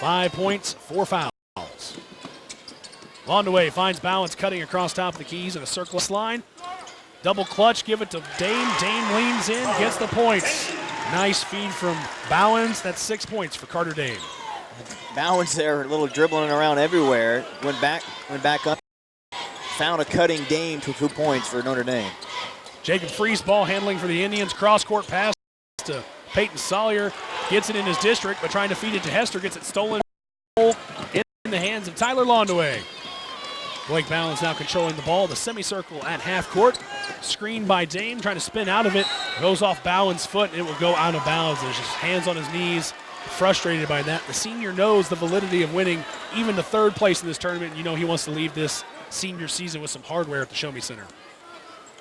5 points, 4 fouls. Londaway finds Bowens cutting across top of the keys in a circle line. Double clutch, give it to Dame. Dame leans in, gets the points. Nice feed from Bowens. That's 6 points for Carter Dame. Bowens there, a little dribbling around everywhere. Went back up. Found a cutting Dame to 2 points for Notre Dame. Jacob Freese ball handling for the Indians. Cross-court pass to Peyton Sawyer. Gets it in his district, but trying to feed it to Hester. Gets it stolen in the hands of Tyler Londaway. Blake Bowens now controlling the ball. The semicircle at half court. Screened by Dame, trying to spin out of it. Goes off Bowens' foot, and it will go out of bounds. There's just hands on his knees. Frustrated by that. The senior knows the validity of winning even the third place in this tournament. You know he wants to leave this senior season with some hardware at the Show Me Center.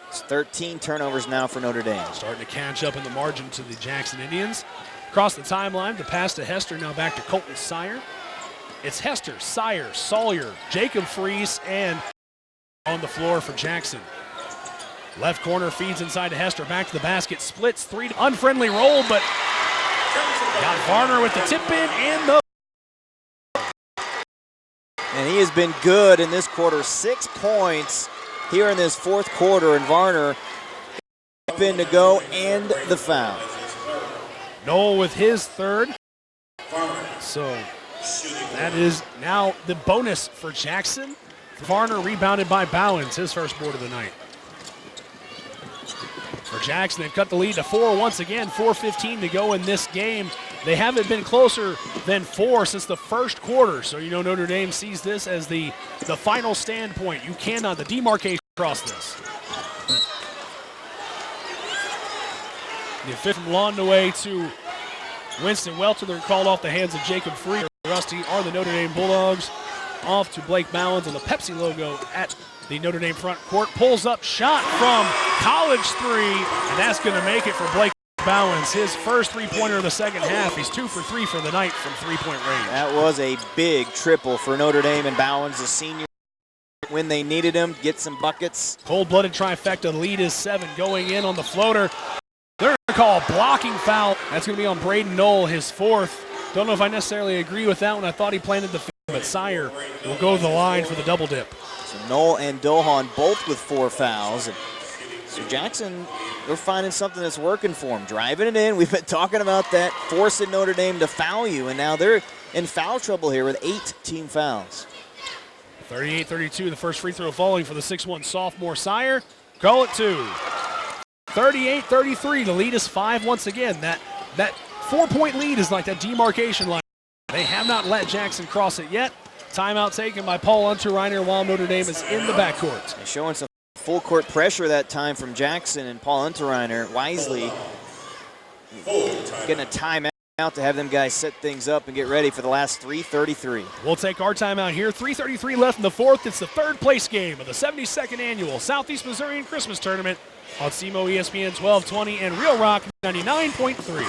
It's 13 turnovers now for Notre Dame. Starting to catch up in the margin to the Jackson Indians. Across the timeline, the pass to Hester, now back to Colton Sire. It's Hester, Sire, Sawyer, Jacob Freese, and on the floor for Jackson. Left corner feeds inside to Hester, back to the basket, splits three, unfriendly roll, but got Varner with the tip in and the. And he has been good in this quarter. 6 points here in this fourth quarter, and Varner in to go and the foul. Noel with his third. So that is now the bonus for Jackson. Varner rebounded by Bowens, his first board of the night. For Jackson, they've cut the lead to 4 once again, 4:15 to go in this game. They haven't been closer than 4 since the first quarter, so you know Notre Dame sees this as the final standpoint. You cannot, the demarcation across this. The fifth from Londaway to Winston Welter. They're called off the hands of Jacob Free. Rusty are the Notre Dame Bulldogs. Off to Blake Bowens on the Pepsi logo at the Notre Dame front court. Pulls up, shot from college three, and that's going to make it for Blake Bowens. His first three-pointer of the second half. He's 2 for 3 for the night from three-point range. That was a big triple for Notre Dame, and Bowens, the senior, when they needed him, get some buckets. Cold-blooded trifecta. Lead is 7 going in on the floater. They're going to call a blocking foul. That's going to be on Braden Knoll, his fourth. Don't know if I necessarily agree with that one. I thought he planted the field, but Sire will go to the line for the double dip. So Knoll and Dohan both with 4 fouls. And so Jackson, they're finding something that's working for them. Driving it in. We've been talking about that, forcing Notre Dame to foul you, and now they're in foul trouble here with 8 team fouls. 38-32, the first free throw falling for the 6'1 sophomore Sire. Call it 2. 38-33, the lead is 5 once again. That 4-point lead is like that demarcation line. They have not let Jackson cross it yet. Timeout taken by Paul Unterreiner while Notre Dame is in the backcourt. They're showing some full court pressure that time from Jackson, and Paul Unterreiner wisely getting a timeout to have them guys set things up and get ready for the last 3:33. We'll take our timeout here. 3:33 left in the fourth. It's the third place game of the 72nd annual Southeast Missourian Christmas Tournament on SEMO ESPN 1220 and Real Rock 99.3.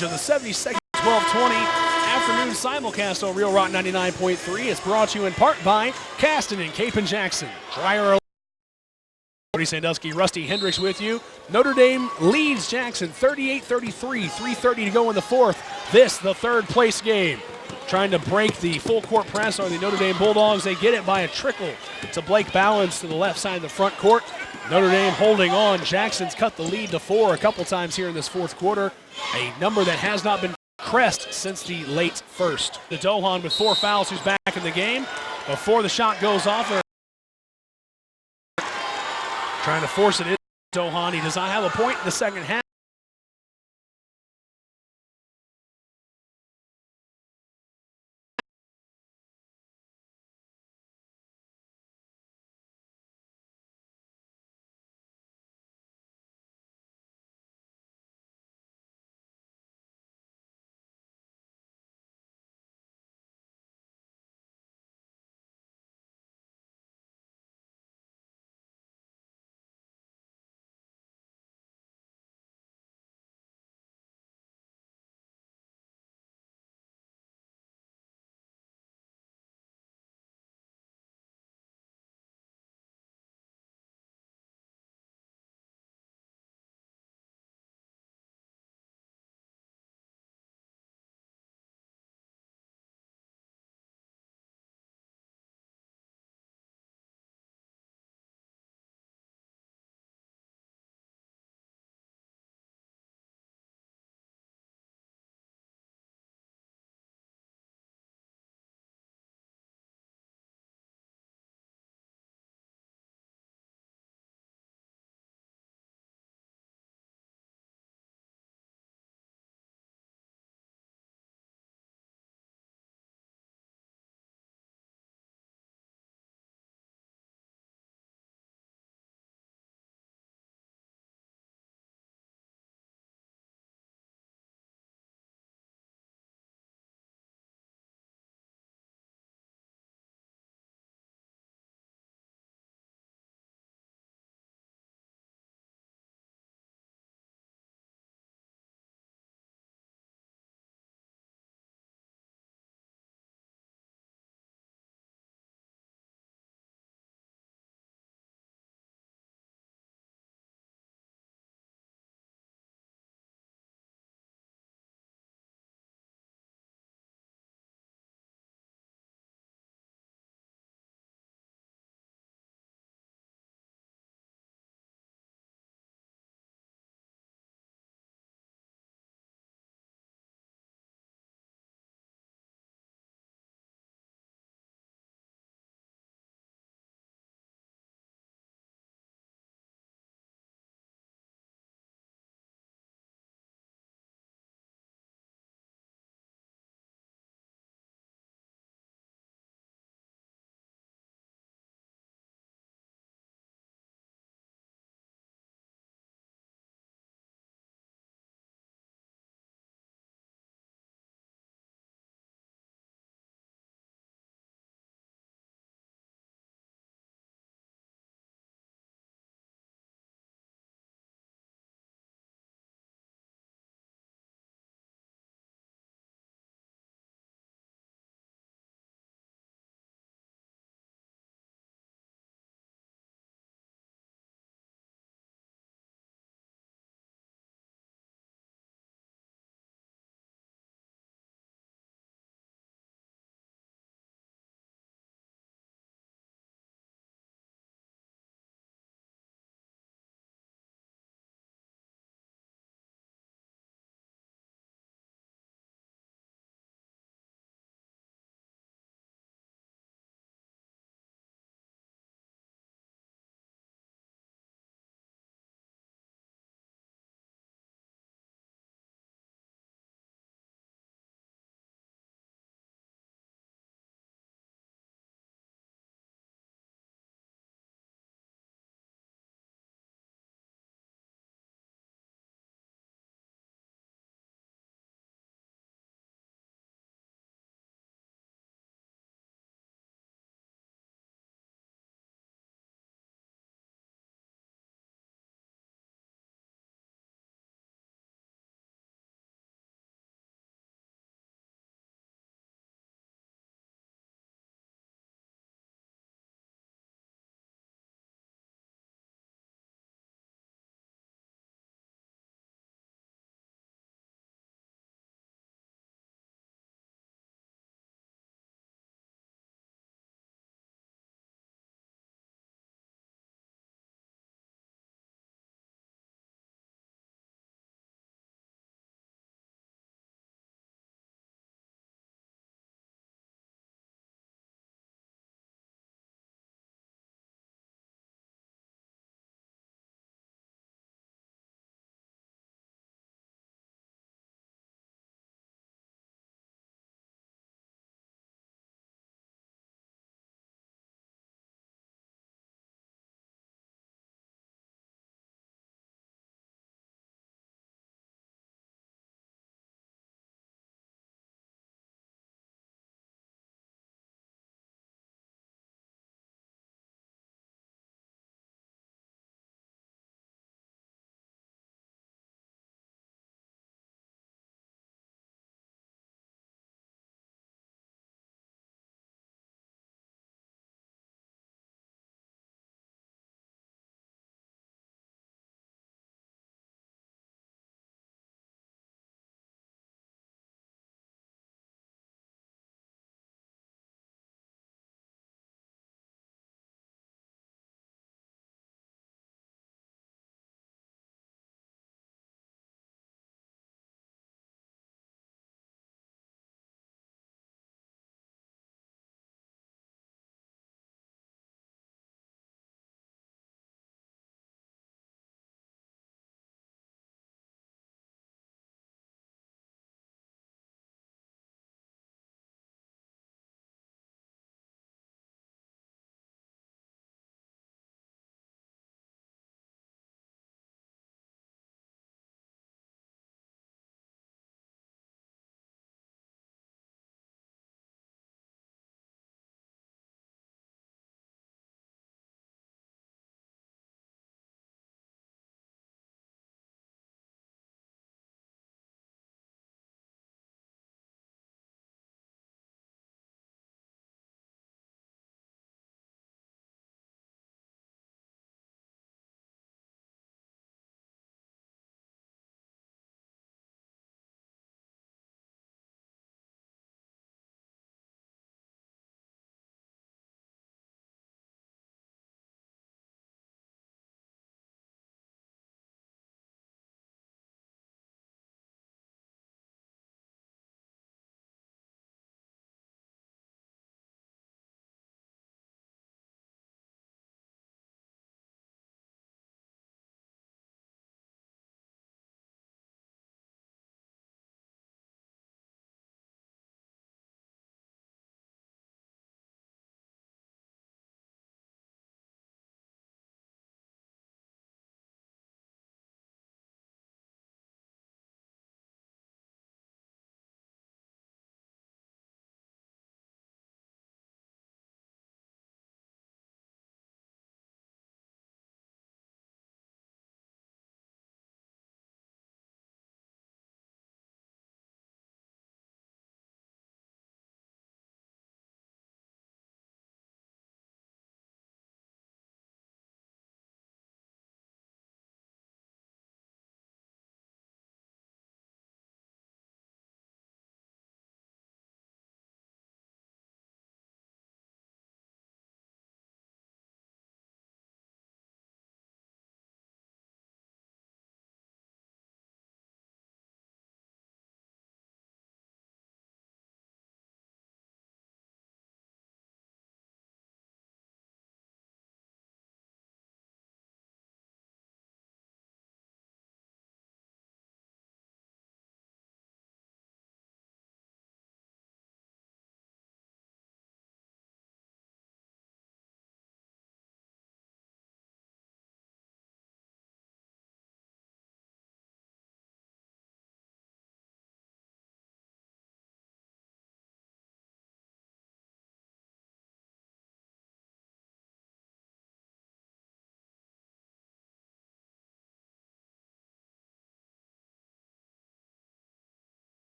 Of the 72nd 1220 afternoon simulcast on Real Rock 99.3 is brought to you in part by Caston and Cape and Jackson. Dreyer, Cody Sandusky, Rusty Hendricks with you. Notre Dame leads Jackson 38-33, 3:30 to go in the fourth. This, the third place game. Trying to break the full court press are the Notre Dame Bulldogs. They get it by a trickle to Blake Bowens to the left side of the front court. Notre Dame holding on. Jackson's cut the lead to 4 a couple times here in this fourth quarter. A number that has not been crest since the late first. The Dohan with 4 fouls, who's back in the game. Before the shot goes off, they're trying to force it in. Dohan, he does not have a point in the second half.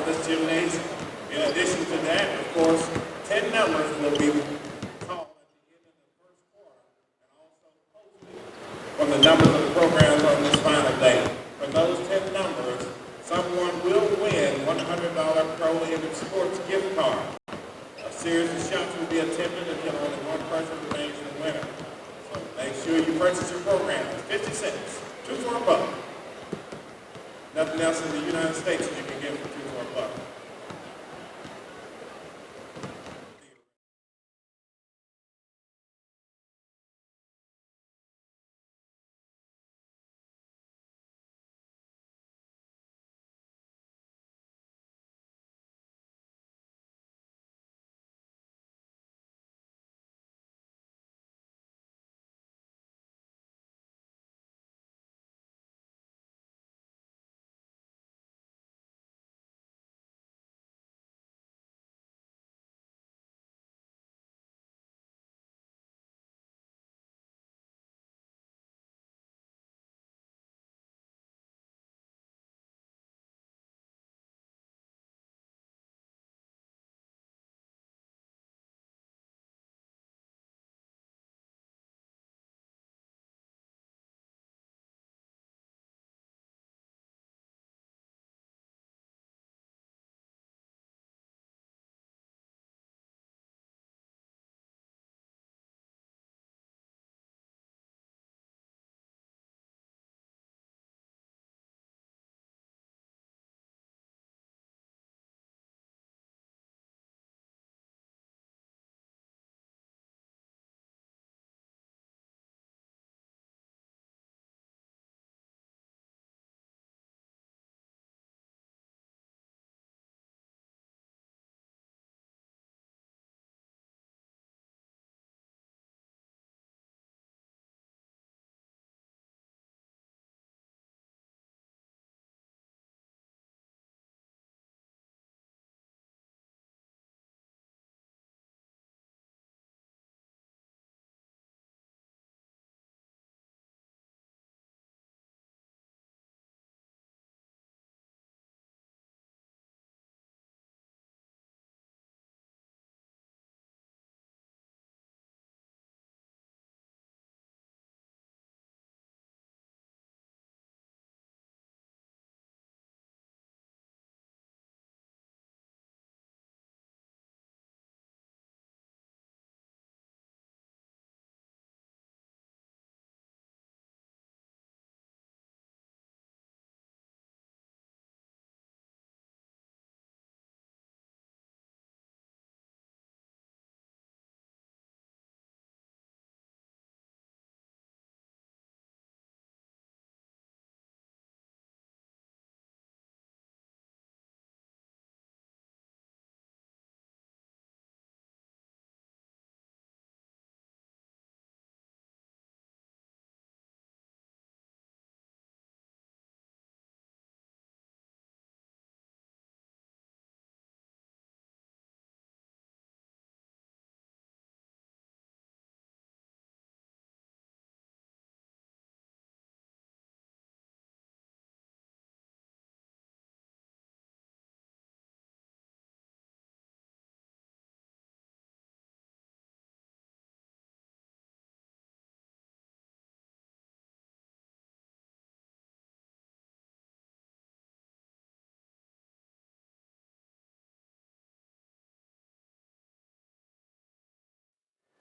this gymnasium. In addition to that, of course, 10 numbers will be called at the end of the first quarter and also posted from the numbers of the programs on this final day. For those 10 numbers, someone will win $100 Pro Image Sports gift card. A series of shots will be attempted until only one person remains the winner. So make sure you purchase your program. It's 50 cents, 2 for a buck. Nothing else in the United States you can get for 2 for a buck.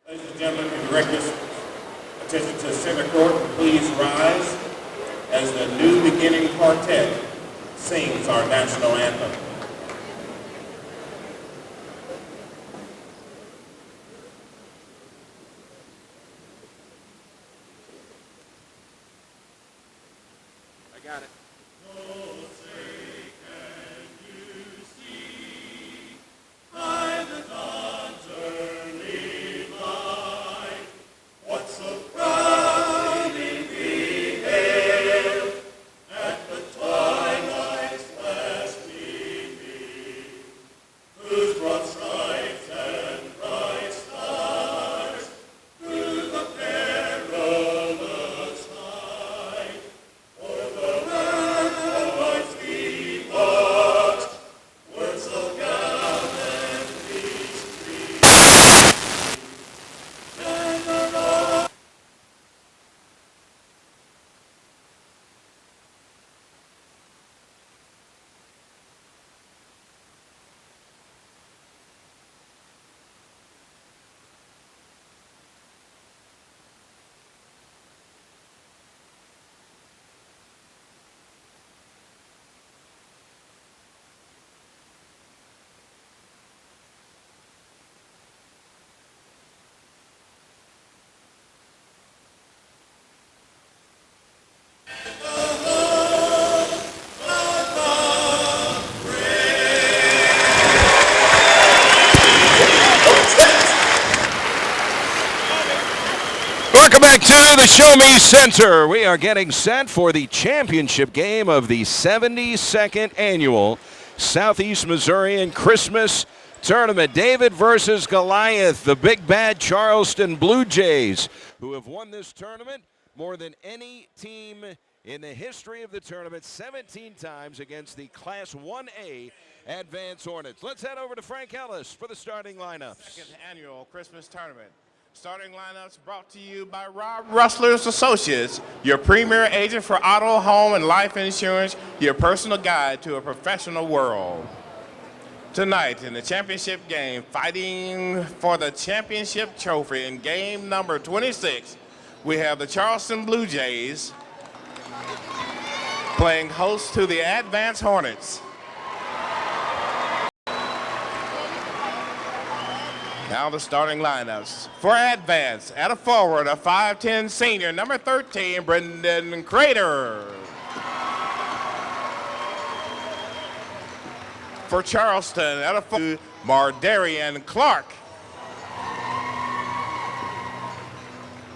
Ladies and gentlemen, the director's attention to center court, please rise as the new beginning quartet sings our national anthem. I got it. Welcome back to the Show Me Center. We are getting set for the championship game of the 72nd annual Southeast Missourian Christmas Tournament. David versus Goliath, the big bad Charleston Blue Jays, who have won this tournament more than any team in the history of the tournament, 17 times against the Class 1A Advance Hornets. Let's head over to Frank Ellis for the starting lineups. Second annual Christmas tournament. Starting lineups brought to you by Rob Rustler's Associates, your premier agent for auto, home, and life insurance, your personal guide to a professional world. Tonight in the championship game, fighting for the championship trophy in game number 26, we have the Charleston Blue Jays playing host to the Advance Hornets. Now the starting lineups. For Advance, at a forward, a 5'10 senior, number 13, Brendan Crater. For Charleston, at a forward, Mardarian Clark.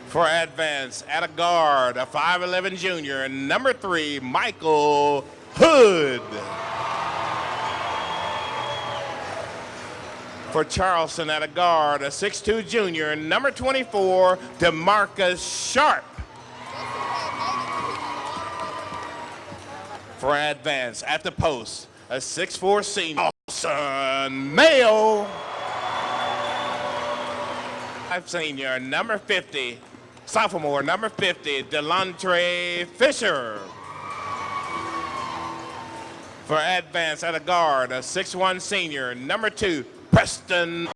For Advance, at a guard, a 5'11 junior, number 3, Michael Hood. For Charleston, at a guard, a 6'2 junior, number 24, DeMarcus Sharpe. For Advance, at the post, a 6'4 senior, Austin Mayo. 5 senior, number 50, sophomore, number 50, Delontre Fisher. For Advance, at a guard, a 6'1 senior, number 2, Preston.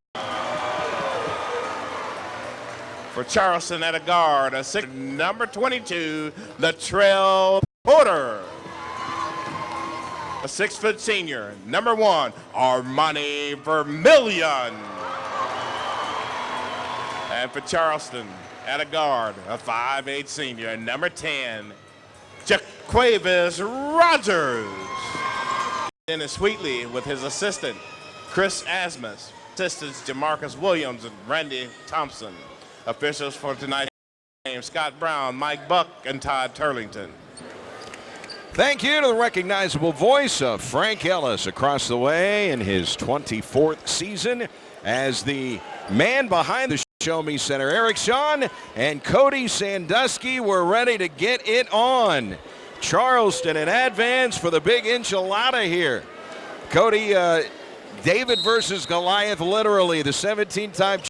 For Charleston, at a guard, a 6, number 22, Latrell Porter. A 6-foot senior, number 1, Armani Vermillion. And for Charleston, at a guard, a 5'8 senior, number 10, Jaquavis Rogers. Dennis Wheatley with his assistant, Chris Asmus, assistants Jamarcus Williams and Randy Thompson. Officials for tonight's game, Scott Brown, Mike Buck, and Todd Turlington. Thank you to the recognizable voice of Frank Ellis across the way in his 24th season as the man behind the Show Me Center. Eric Shawn and Cody Sandusky were ready to get it on. Charleston in Advance for the big enchilada here. Cody, David versus Goliath, literally the 17-time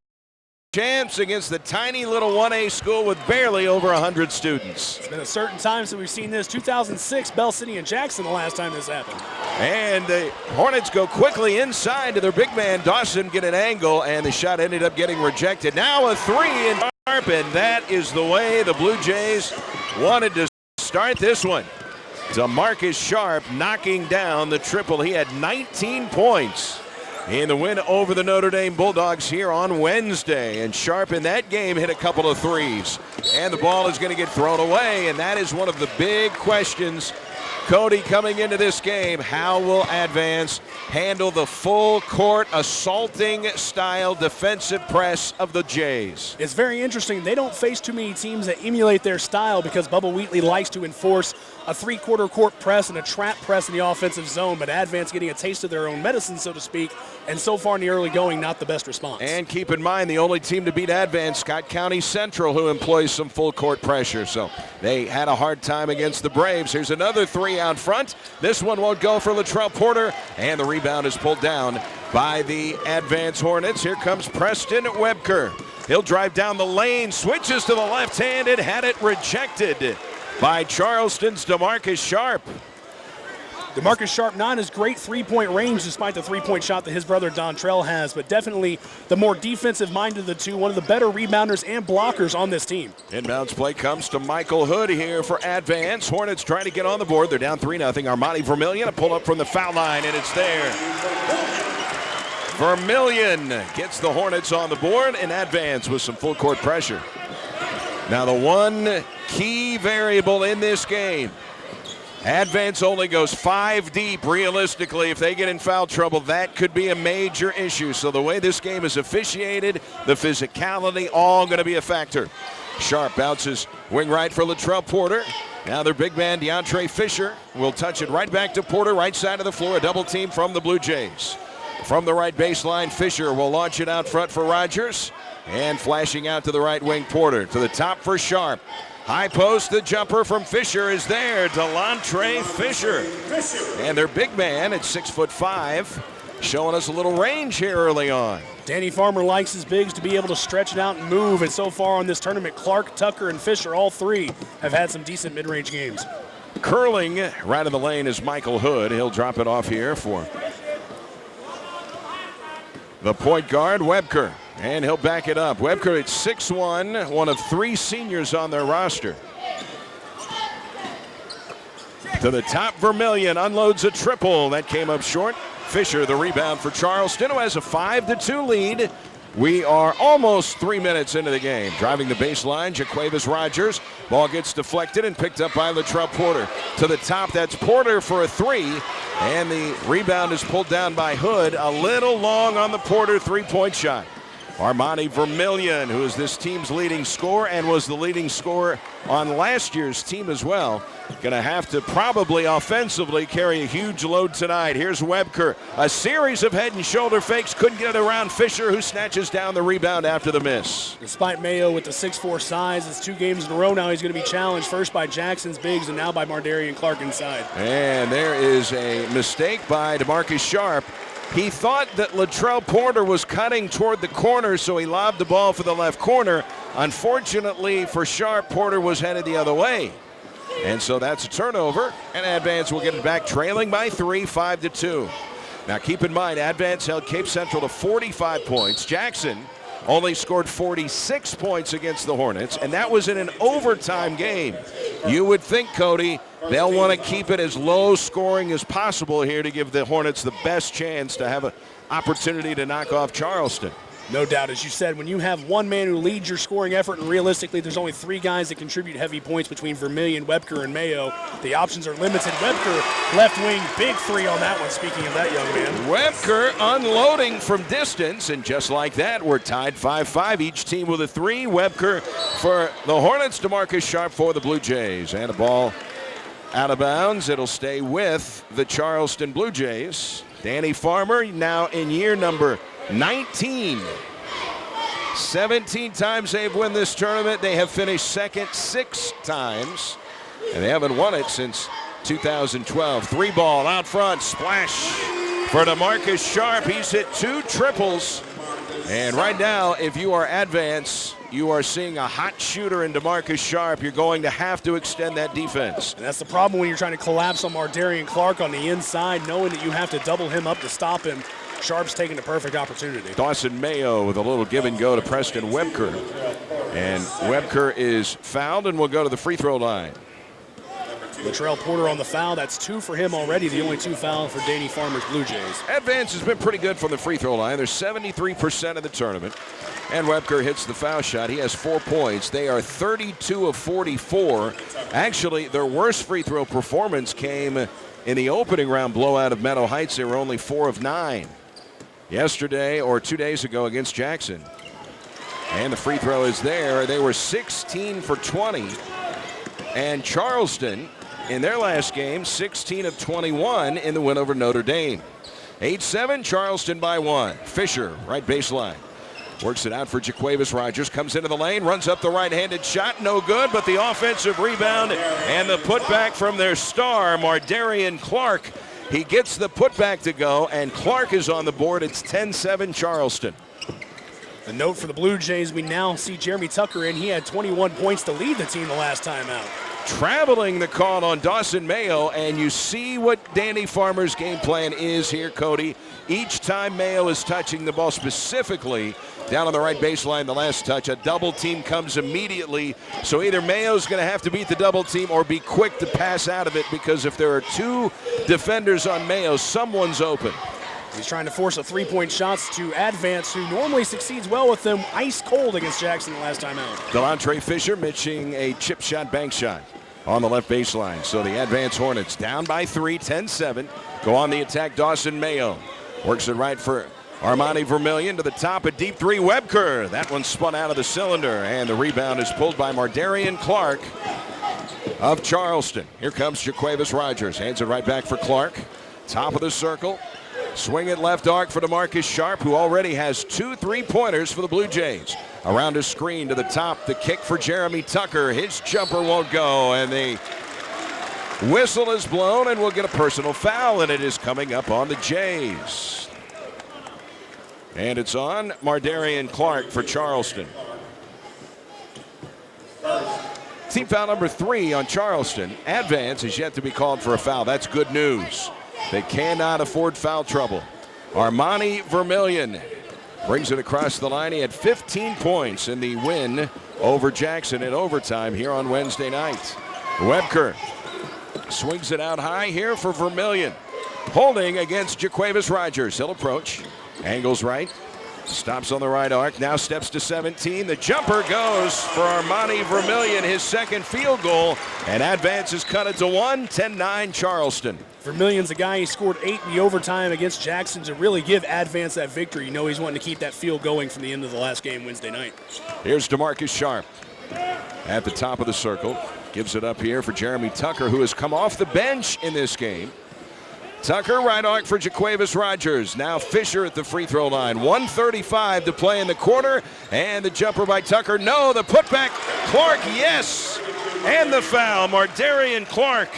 champs against the tiny little 1A school with barely over 100 students. It's been a certain time since we've seen this. 2006, Bell City and Jackson the last time this happened. And the Hornets go quickly inside to their big man, Dawson, get an angle, and the shot ended up getting rejected. Now a 3 in Sharpe, and that is the way the Blue Jays wanted to start this one. DeMarcus Sharpe knocking down the triple. He had 19 points in the win over the Notre Dame Bulldogs here on Wednesday. And Sharpe in that game hit a couple of threes. And the ball is going to get thrown away, and that is one of the big questions. Cody, coming into this game, how will Advance handle the full court assaulting style defensive press of the Jays? It's very interesting. They don't face too many teams that emulate their style because Bubba Wheatley likes to enforce a three-quarter court press and a trap press in the offensive zone, but Advance getting a taste of their own medicine, so to speak, and so far in the early going, not the best response. And keep in mind, the only team to beat Advance, Scott County Central, who employs some full court pressure, so they had a hard time against the Braves. Here's another 3 out front. This one won't go for Latrell Porter, and the rebound is pulled down by the Advance Hornets. Here comes Preston Webker. He'll drive down the lane, switches to the left hand, and had it rejected by Charleston's DeMarcus Sharpe. DeMarcus Sharpe not his great three-point range despite the three-point shot that his brother Dontrell has, but definitely the more defensive mind of the two, one of the better rebounders and blockers on this team. Inbounds play comes to Michael Hood here for Advance. Hornets trying to get on the board. They're down 3-0. Armani Vermillion, a pull-up from the foul line, and it's there. Vermillion gets the Hornets on the board, and Advance with some full court pressure. Now the one key variable in this game, Advance only goes 5 deep. Realistically, if they get in foul trouble, that could be a major issue. So the way this game is officiated, the physicality, all going to be a factor. Sharpe bounces wing right for Latrell Porter. Now their big man, DeAndre Fisher, will touch it right back to Porter, right side of the floor. A double team from the Blue Jays. From the right baseline, Fisher will launch it out front for Rogers. And flashing out to the right wing, Porter. To the top for Sharpe. High post, the jumper from Fisher is there. DeLontre Fisher. And their big man at 6'5", showing us a little range here early on. Danny Farmer likes his bigs to be able to stretch it out and move. And so far on this tournament, Clark, Tucker, and Fisher, all three, have had some decent mid-range games. Curling right in the lane is Michael Hood. He'll drop it off here for the point guard, Webker. And he'll back it up. Webker at 6'1", one of 3 seniors on their roster. To the top, Vermillion unloads a triple. That came up short. Fisher, the rebound for Charleston, who has a 5-2 lead. We are almost 3 minutes into the game. Driving the baseline, Jaquavis Rogers. Ball gets deflected and picked up by Latrell Porter. To the top, that's Porter for a 3. And the rebound is pulled down by Hood. A little long on the Porter three-point shot. Armani Vermillion, who is this team's leading scorer and was the leading scorer on last year's team as well, going to have to probably offensively carry a huge load tonight. Here's Webker. A series of head and shoulder fakes. Couldn't get it around Fisher, who snatches down the rebound after the miss. Despite Mayo with the 6'4" size, it's 2 games in a row now he's going to be challenged first by Jackson's bigs and now by Mardarian Clark inside. And there is a mistake by DeMarcus Sharpe. He thought that Latrell Porter was cutting toward the corner, so he lobbed the ball for the left corner. Unfortunately for Sharpe, Porter was headed the other way. And so that's a turnover, and Advance will get it back trailing by 3, 5-2. Now keep in mind, Advance held Cape Central to 45 points. Jackson only scored 46 points against the Hornets, and that was in an overtime game. You would think, Cody, they'll want to keep it as low scoring as possible here to give the Hornets the best chance to have an opportunity to knock off Charleston. No doubt, as you said, when you have one man who leads your scoring effort, and realistically there's only 3 guys that contribute heavy points between Vermillion, Webker, and Mayo, the options are limited. Webker, left wing, big 3 on that one, speaking of that young man. Webker unloading from distance, and just like that, we're tied 5-5, each team with a 3. Webker for the Hornets, DeMarcus Sharpe for the Blue Jays. And a ball out of bounds. It'll stay with the Charleston Blue Jays. Danny Farmer now in year number 19. 17 times they've won this tournament. They have finished second 6 times, and they haven't won it since 2012. 3 ball out front, splash for DeMarcus Sharpe. He's hit 2 triples, and right now, if you are Advance, you are seeing a hot shooter in DeMarcus Sharpe. You're going to have to extend that defense. And that's the problem when you're trying to collapse on Mardarian Clark on the inside, knowing that you have to double him up to stop him. Sharpe's taking the perfect opportunity. Dawson Mayo with a little give and go to Preston Webker. And Webker is fouled and will go to the free throw line. Latrell Porter on the foul. That's 2 for him already, the only 2 fouls for Danny Farmer's Blue Jays. Advance has been pretty good from the free throw line. They're 73% of the tournament. And Webker hits the foul shot. He has 4 points. They are 32 of 44. Actually, their worst free throw performance came in the opening round blowout of Meadow Heights. They were only 4 of 9 yesterday or 2 days ago against Jackson. And the free throw is there. They were 16 for 20. And Charleston, in their last game, 16 of 21 in the win over Notre Dame. 8-7, Charleston by 1. Fisher, right baseline. Works it out for Jaquavis Rogers. Comes into the lane, runs up the right-handed shot. No good, but the offensive rebound and the putback from their star, Mardarian Clark. He gets the putback to go, and Clark is on the board. It's 10-7 Charleston. A note for the Blue Jays, we now see Jeremy Tucker in. He had 21 points to lead the team the last time out. Traveling the call on Dawson Mayo, and you see what Danny Farmer's game plan is here, Cody. Each time Mayo is touching the ball, specifically down on the right baseline, the last touch, a double team comes immediately. So either Mayo's going to have to beat the double team or be quick to pass out of it, because if there are 2 defenders on Mayo, someone's open. He's trying to force a 3-point shots to Advance, who normally succeeds well with them, ice cold against Jackson the last time out. DeLontre Fisher mitching a chip shot, bank shot on the left baseline. So the Advance Hornets down by 3, 10-7. Go on the attack, Dawson Mayo. Works it right for Armani Vermillion to the top, a deep three. Webker. That one spun out of the cylinder, and the rebound is pulled by Mardarian Clark of Charleston. Here comes Jaquavis Rogers. Hands it right back for Clark. Top of the circle. Swing it left arc for DeMarcus Sharpe, who already has 2 3-pointers for the Blue Jays. Around a screen to the top, the kick for Jeremy Tucker. His jumper won't go, and the whistle is blown, and we'll get a personal foul, and it is coming up on the Jays. And it's on Mardarian Clark for Charleston. Team foul number 3 on Charleston. Advance is yet to be called for a foul. That's good news. They cannot afford foul trouble. Armani Vermillion brings it across the line. He had 15 points in the win over Jackson in overtime here on Wednesday night. Webker swings it out high here for Vermillion. Holding against Jaquavis Rogers. He'll approach. Angles right. Stops on the right arc. Now steps to 17. The jumper goes for Armani Vermillion, his second field goal. And Advance is cut it to 1, 10-9 Charleston. Vermillion's a guy, he scored 8 in the overtime against Jackson to really give Advance that victory. You know he's wanting to keep that field going from the end of the last game Wednesday night. Here's DeMarcus Sharpe at the top of the circle. Gives it up here for Jeremy Tucker, who has come off the bench in this game. Tucker, right arc for Jaquavis Rogers. Now Fisher at the free throw line. 1:35 to play in the quarter. And the jumper by Tucker. No, the putback. Clark, yes. And the foul, Mardarian Clark.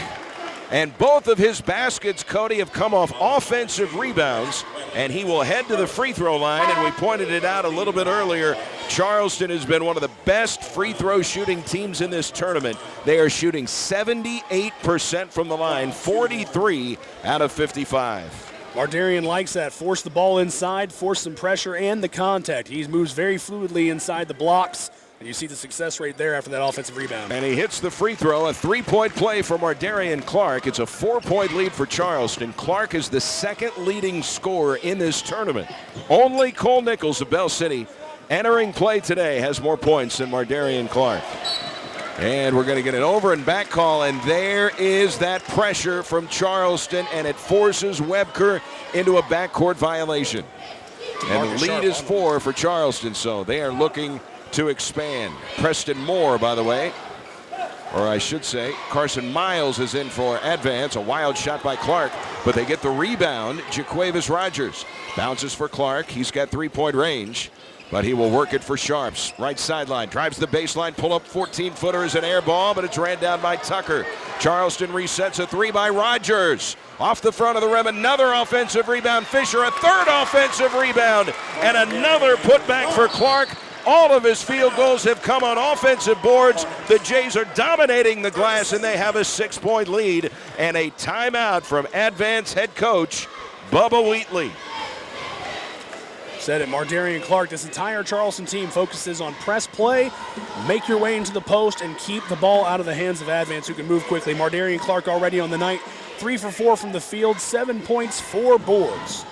And both of his baskets, Cody, have come off offensive rebounds. And he will head to the free throw line. And we pointed it out a little bit earlier. Charleston has been one of the best free throw shooting teams in this tournament. They are shooting 78% from the line, 43 out of 55. Mardarian likes that. Force the ball inside, force some pressure and the contact. He moves very fluidly inside the blocks. And you see the success rate there after that offensive rebound. And he hits the free throw, a 3-point play for Mardarian Clark. It's a 4-point lead for Charleston. Clark is the second leading scorer in this tournament. Only Cole Nichols of Bell City entering play today has more points than Mardarian Clark. And we're going to get an over and back call, and there is that pressure from Charleston, and it forces Webker into a backcourt violation. And the lead is 4 for Charleston, so they are looking to expand. Preston Moore, by the way, or I should say, Carson Miles is in for Advance. A wild shot by Clark, but they get the rebound. Jaquavis Rogers bounces for Clark. He's got 3-point range, but he will work it for Sharpe's right sideline. Drives the baseline, pull up 14-footer is an air ball, but it's ran down by Tucker. Charleston resets a 3 by Rogers. Off the front of the rim, another offensive rebound. Fisher, a third offensive rebound, and another putback for Clark. All of his field goals have come on offensive boards. The Jays are dominating the glass, and they have a 6-point lead and a timeout from Advance head coach Bubba Wheatley. Said it, Mardarian Clark, this entire Charleston team focuses on press play, make your way into the post, and keep the ball out of the hands of Advance, who can move quickly. Mardarian Clark already on the night, 3 for 4 from the field, 7 points, 4 boards.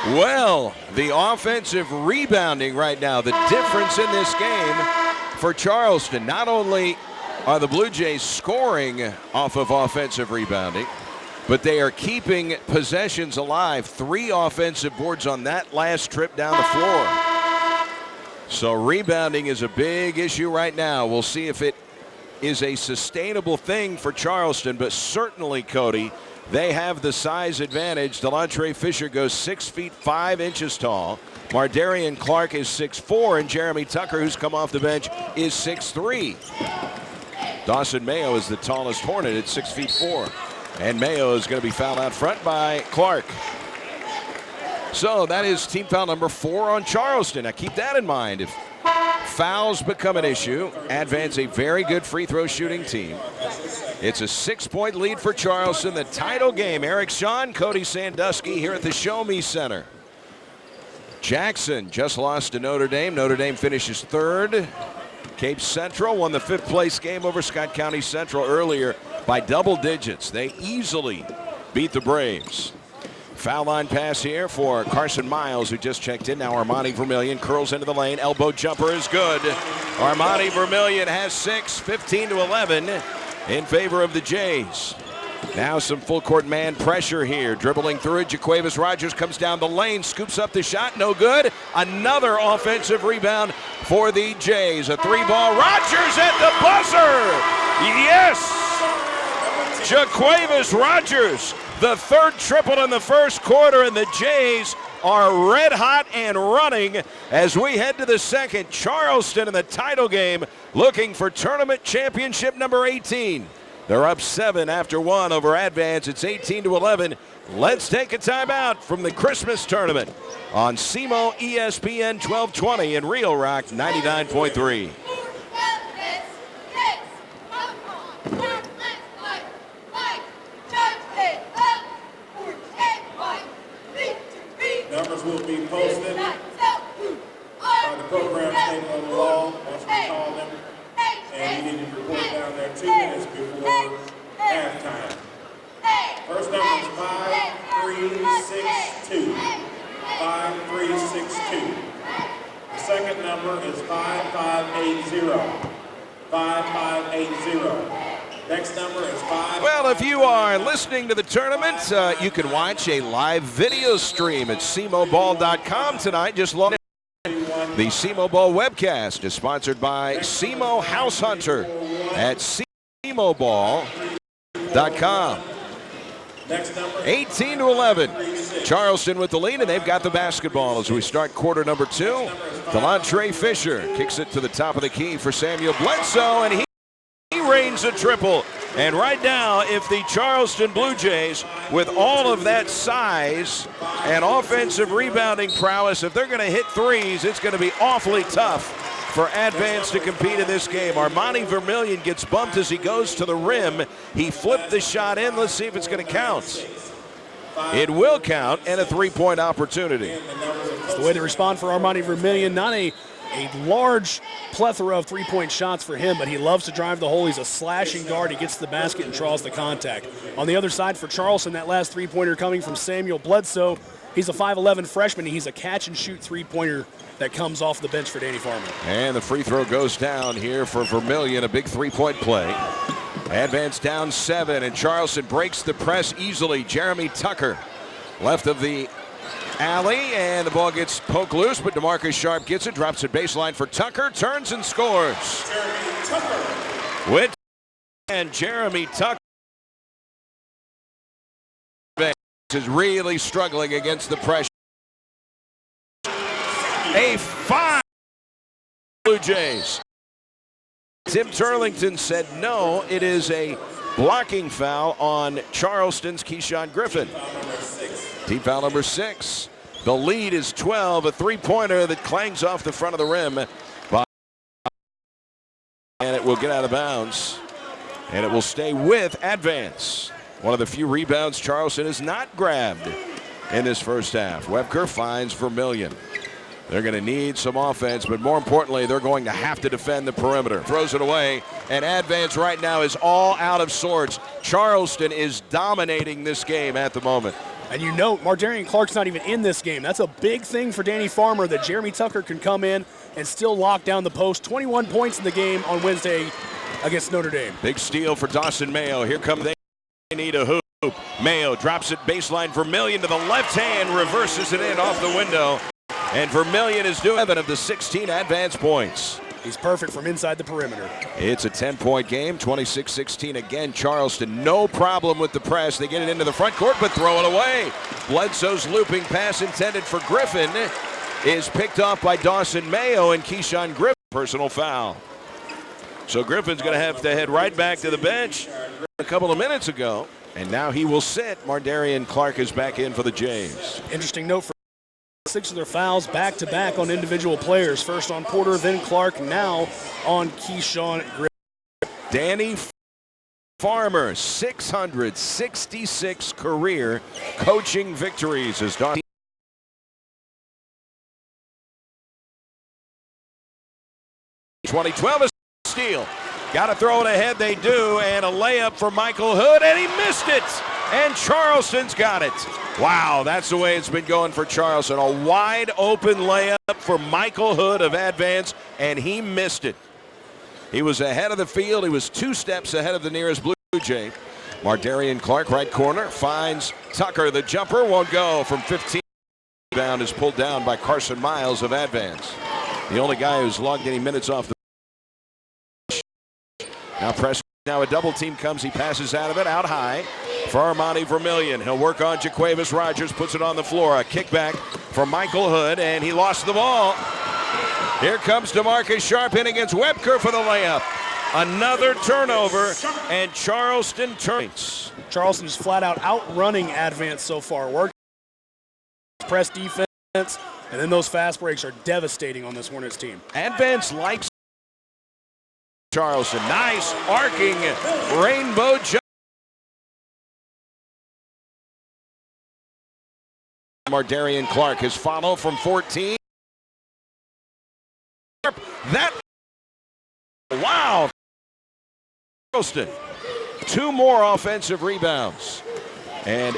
Well, the offensive rebounding right now, the difference in this game for Charleston. Not only are the Blue Jays scoring off of offensive rebounding, but they are keeping possessions alive. 3 offensive boards on that last trip down the floor. So rebounding is a big issue right now. We'll see if it is a sustainable thing for Charleston, but certainly, Cody, they have the size advantage. Delontre Fisher goes 6 feet 5 inches tall. Mardarian Clark is 6'4", and Jeremy Tucker, who's come off the bench, is 6'3". Dawson Mayo is the tallest Hornet at 6 feet 4. And Mayo is going to be fouled out front by Clark. So that is team foul number 4 on Charleston. Now keep that in mind. If fouls become an issue, Advance a very good free throw shooting team. It's a 6-point lead for Charleston. The title game. Eric Shawn, Cody Sandusky here at the Show Me Center. Jackson just lost to Notre Dame. Notre Dame finishes 3rd. Cape Central won the 5th place game over Scott County Central earlier by double digits. They easily beat the Braves. Foul line pass here for Carson Miles, who just checked in. Now Armani Vermillion curls into the lane. Elbow jumper is good. Armani Vermillion has 6, 15-11 in favor of the Jays. Now some full court man pressure here. Dribbling through it, Jaquavius Rogers comes down the lane, scoops up the shot, no good. Another offensive rebound for the Jays. A 3-ball, Rogers at the buzzer! Yes! Jaquavius Rogers, the third triple in the first quarter, and the Jays are red hot and running as we head to the second. Charleston in the title game looking for tournament championship number 18. They're up 7 after 1 over Advance. It's 18-11. Let's take a timeout from the Christmas tournament on SEMO ESPN 1220 and Real Rock 99.3. Numbers will be posted by the program stated on the wall once we call them. And you need to report down there 2 minutes before halftime. First number is 5362. 5362. The second number is 5580. 5580. Next number is 5. Well, if you are listening to the tournament, you can watch a live video stream at SEMOBall.com tonight. Just log in. The SEMO Ball webcast is sponsored by SEMO House Hunter at SEMOBall.com. 18-11. Charleston with the lead, and they've got the basketball as we start quarter number 2. Delontre Fisher kicks it to the top of the key for Samuel Bledsoe, and he rains a triple. And right now, if the Charleston Blue Jays, with all of that size and offensive rebounding prowess, if they're going to hit threes, it's going to be awfully tough for Advance to compete in this game. Armani Vermillion gets bumped as he goes to the rim. He flipped the shot in. Let's see if it's going to count. It will count, and a three-point opportunity. It's the way to respond for Armani Vermillion. Not a large plethora of three-point shots for him, but he loves to drive the hole. He's a slashing guard. He gets to the basket and draws the contact. On the other side for Charleston, that last three-pointer coming from Samuel Bledsoe. He's a 5'11 freshman. He's a catch-and-shoot three-pointer that comes off the bench for Danny Farmer. And the free throw goes down here for Vermillion, a big three-point play. Advance down 7, and Charleston breaks the press easily. Jeremy Tucker left of the alley, and the ball gets poked loose, but DeMarcus Sharpe gets it, drops it baseline for Tucker, turns and scores. With and Jeremy Tucker is really struggling against the pressure. A 5 Blue Jays. Tim Turlington said no, it is a blocking foul on Charleston's Keyshawn Griffin. Team foul number 6. The lead is 12, a three-pointer that clangs off the front of the rim. And it will get out of bounds. And it will stay with Advance. One of the few rebounds Charleston has not grabbed in this first half. Webker finds Vermillion. They're going to need some offense, but more importantly, they're going to have to defend the perimeter. Throws it away, and Advance right now is all out of sorts. Charleston is dominating this game at the moment. And you note, Mardarian Clark's not even in this game. That's a big thing for Danny Farmer, that Jeremy Tucker can come in and still lock down the post. 21 points in the game on Wednesday against Notre Dame. Big steal for Dawson Mayo. Here come they need a hoop. Mayo drops it baseline. Vermillion to the left hand, reverses it in off the window. And Vermillion is doing 7 of the 16 Advance points. He's perfect from inside the perimeter. It's a 10-point game, 26-16 again. Charleston, no problem with the press. They get it into the front court, but throw it away. Bledsoe's looping pass intended for Griffin is picked off by Dawson Mayo, and Keyshawn Griffin, personal foul. So Griffin's going to have to head right back to the bench a couple of minutes ago, and now he will sit. Mardarian Clark is back in for the Jays. Interesting note for 6 of their fouls back-to-back on individual players. First on Porter, then Clark, now on Keyshawn Griffin. Danny Farmer, 666 career coaching victories as Don 2012 is steal. Got to throw it ahead, they do, and a layup for Michael Hood, and he missed it. And Charleston's got it. Wow, that's the way it's been going for Charleston. A wide open layup for Michael Hood of Advance, and he missed it. He was ahead of the field. He was 2 steps ahead of the nearest Blue Jay. Mardarian Clark, right corner, finds Tucker. The jumper won't go from 15. Rebound is pulled down by Carson Miles of Advance. The only guy who's logged any minutes off the now press. Now a double team comes. He passes out of it, out high for Armani Vermillion. He'll work on Jaquavis Rogers, puts it on the floor. A kickback for Michael Hood, and he lost the ball. Here comes DeMarcus Sharpe in against Webker for the layup. Another turnover, and Charleston turns. Charleston's flat out outrunning Advance so far. Work press defense, and then those fast breaks are devastating on this Hornets team. Advance likes Charleston. Nice arcing rainbow jump. Mardarian Clark, his follow from 14. That, wow. Charleston, 2 more offensive rebounds. And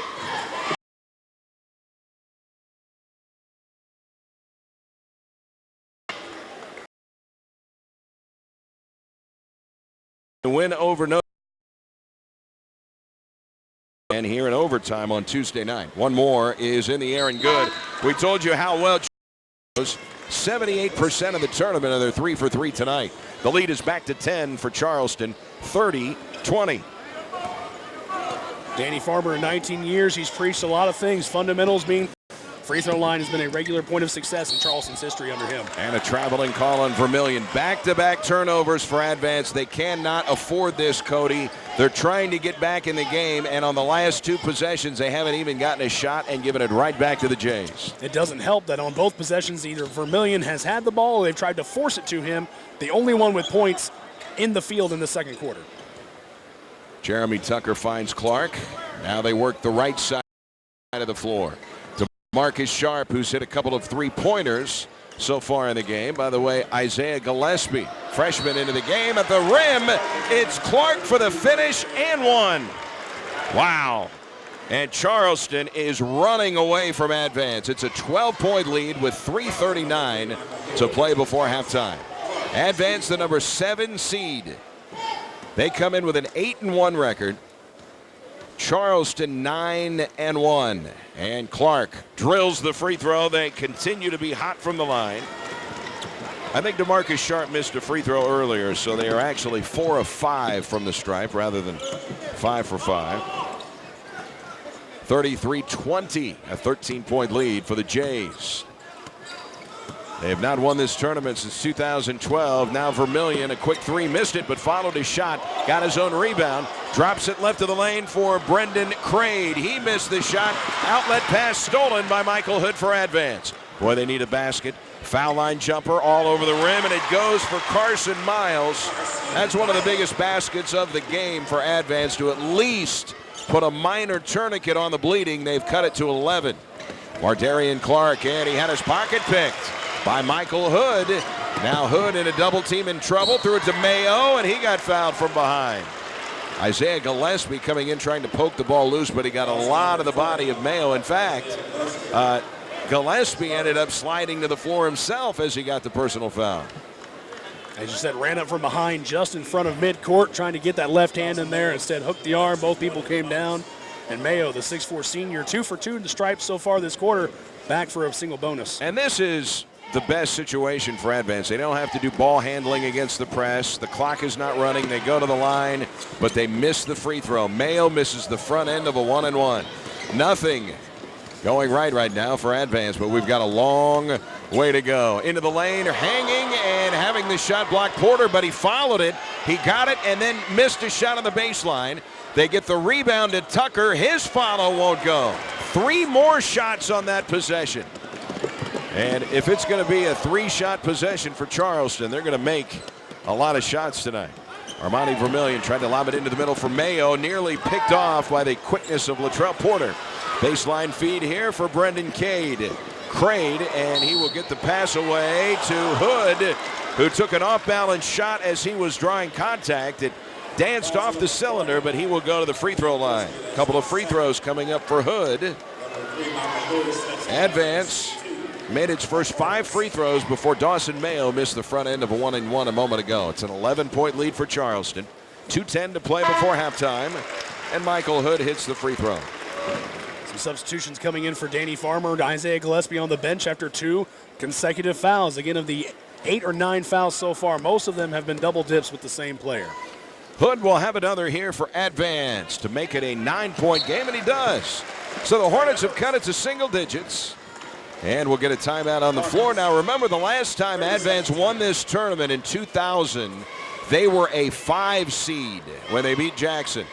win over no. And here in overtime on Tuesday night. One more is in the air and good. We told you how well 78% of the tournament, and they're 3 for 3 tonight. The lead is back to 10 for Charleston, 30-20. Danny Farmer in 19 years, he's preached a lot of things. Fundamentals being free throw line has been a regular point of success in Charleston's history under him. And a traveling call on Vermillion. Back-to-back turnovers for Advance. They cannot afford this, Cody. They're trying to get back in the game, and on the last 2 possessions, they haven't even gotten a shot and given it right back to the Jays. It doesn't help that on both possessions, either Vermillion has had the ball or they've tried to force it to him. The only one with points in the field in the second quarter. Jeremy Tucker finds Clark. Now they work the right side of the floor. Marcus Sharpe, who's hit a couple of 3-pointers so far in the game. By the way, Isaiah Gillespie, freshman into the game at the rim. It's Clark for the finish and one. Wow. And Charleston is running away from Advance. It's a 12-point lead with 3:39 to play before halftime. Advance, the number 7 seed. They come in with an 8-1 record. Charleston 9-1, and Clark drills the free throw. They continue to be hot from the line. I think DeMarcus Sharpe missed a free throw earlier, so they are actually 4 of 5 from the stripe rather than 5 for 5. 33-20, a 13-point lead for the Jays. They have not won this tournament since 2012. Now Vermillion, a quick 3, missed it, but followed his shot, got his own rebound, drops it left of the lane for Brendan Craig. He missed the shot. Outlet pass stolen by Michael Hood for Advance. Boy, they need a basket. Foul line jumper all over the rim, and it goes for Carson Miles. That's one of the biggest baskets of the game for Advance to at least put a minor tourniquet on the bleeding. They've cut it to 11. Mardarian Clark, and he had his pocket picked by Michael Hood. Now Hood in a double team in trouble, threw it to Mayo, and he got fouled from behind. Isaiah Gillespie coming in trying to poke the ball loose, but he got a lot of the body of Mayo. In fact, Gillespie ended up sliding to the floor himself as he got the personal foul. As you said, ran up from behind just in front of midcourt, trying to get that left hand in there. Instead, hooked the arm. Both people came down. And Mayo, the 6'4 senior, 2 for 2 in the stripes so far this quarter, back for a single bonus. And this is the best situation for Advance. They don't have to do ball handling against the press. The clock is not running. They go to the line, but they miss the free throw. Mayo misses the front end of a 1-and-1. Nothing going right now for Advance, but we've got a long way to go. Into the lane, hanging and having the shot blocked Porter, but he followed it. He got it and then missed a shot on the baseline. They get the rebound to Tucker. His follow won't go. 3 more shots on that possession. And if it's going to be a 3-shot possession for Charleston, they're going to make a lot of shots tonight. Armani Vermillion tried to lob it into the middle for Mayo, nearly picked off by the quickness of Latrell Porter. Baseline feed here for Brendan Craig, and he will get the pass away to Hood, who took an off-balance shot as he was drawing contact. It danced off the cylinder, but he will go to the free throw line. A couple of free throws coming up for Hood. Advance made its first 5 free throws before Dawson Mayo missed the front end of a 1-and-1 a moment ago. It's an 11-point lead for Charleston. 2:10 to play before halftime. and Michael Hood hits the free throw. Some substitutions coming in for Danny Farmer. Isaiah Gillespie on the bench after 2 consecutive fouls. Again, of the 8 or 9 fouls so far, most of them have been double dips with the same player. Hood will have another here for Advance to make it a 9-point game, and he does. So the Hornets have cut it to single digits, and we'll get a timeout on the floor. Now remember, the last time Advance won this tournament in 2000, they were a 5 seed when they beat Jackson.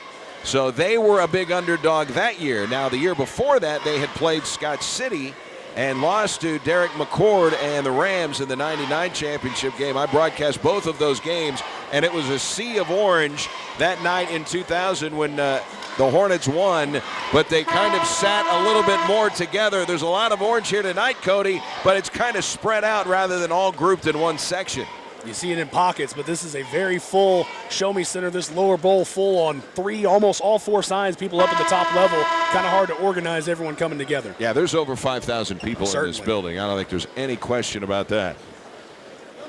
So they were a big underdog that year. Now the year before that, they had played Scotch City and lost to Derek McCord and the Rams in the '99 championship game. I broadcast both of those games, and it was a sea of orange that night in 2000 when the Hornets won, but they kind of sat a little bit more together. There's a lot of orange here tonight, Cody, but it's kind of spread out rather than all grouped in one section. You see it in pockets, but this is a very full show-me center. This lower bowl full on 3, almost all 4 sides, people up at the top level. Kind of hard to organize everyone coming together. Yeah, there's over 5,000 people in this building. I don't think there's any question about that.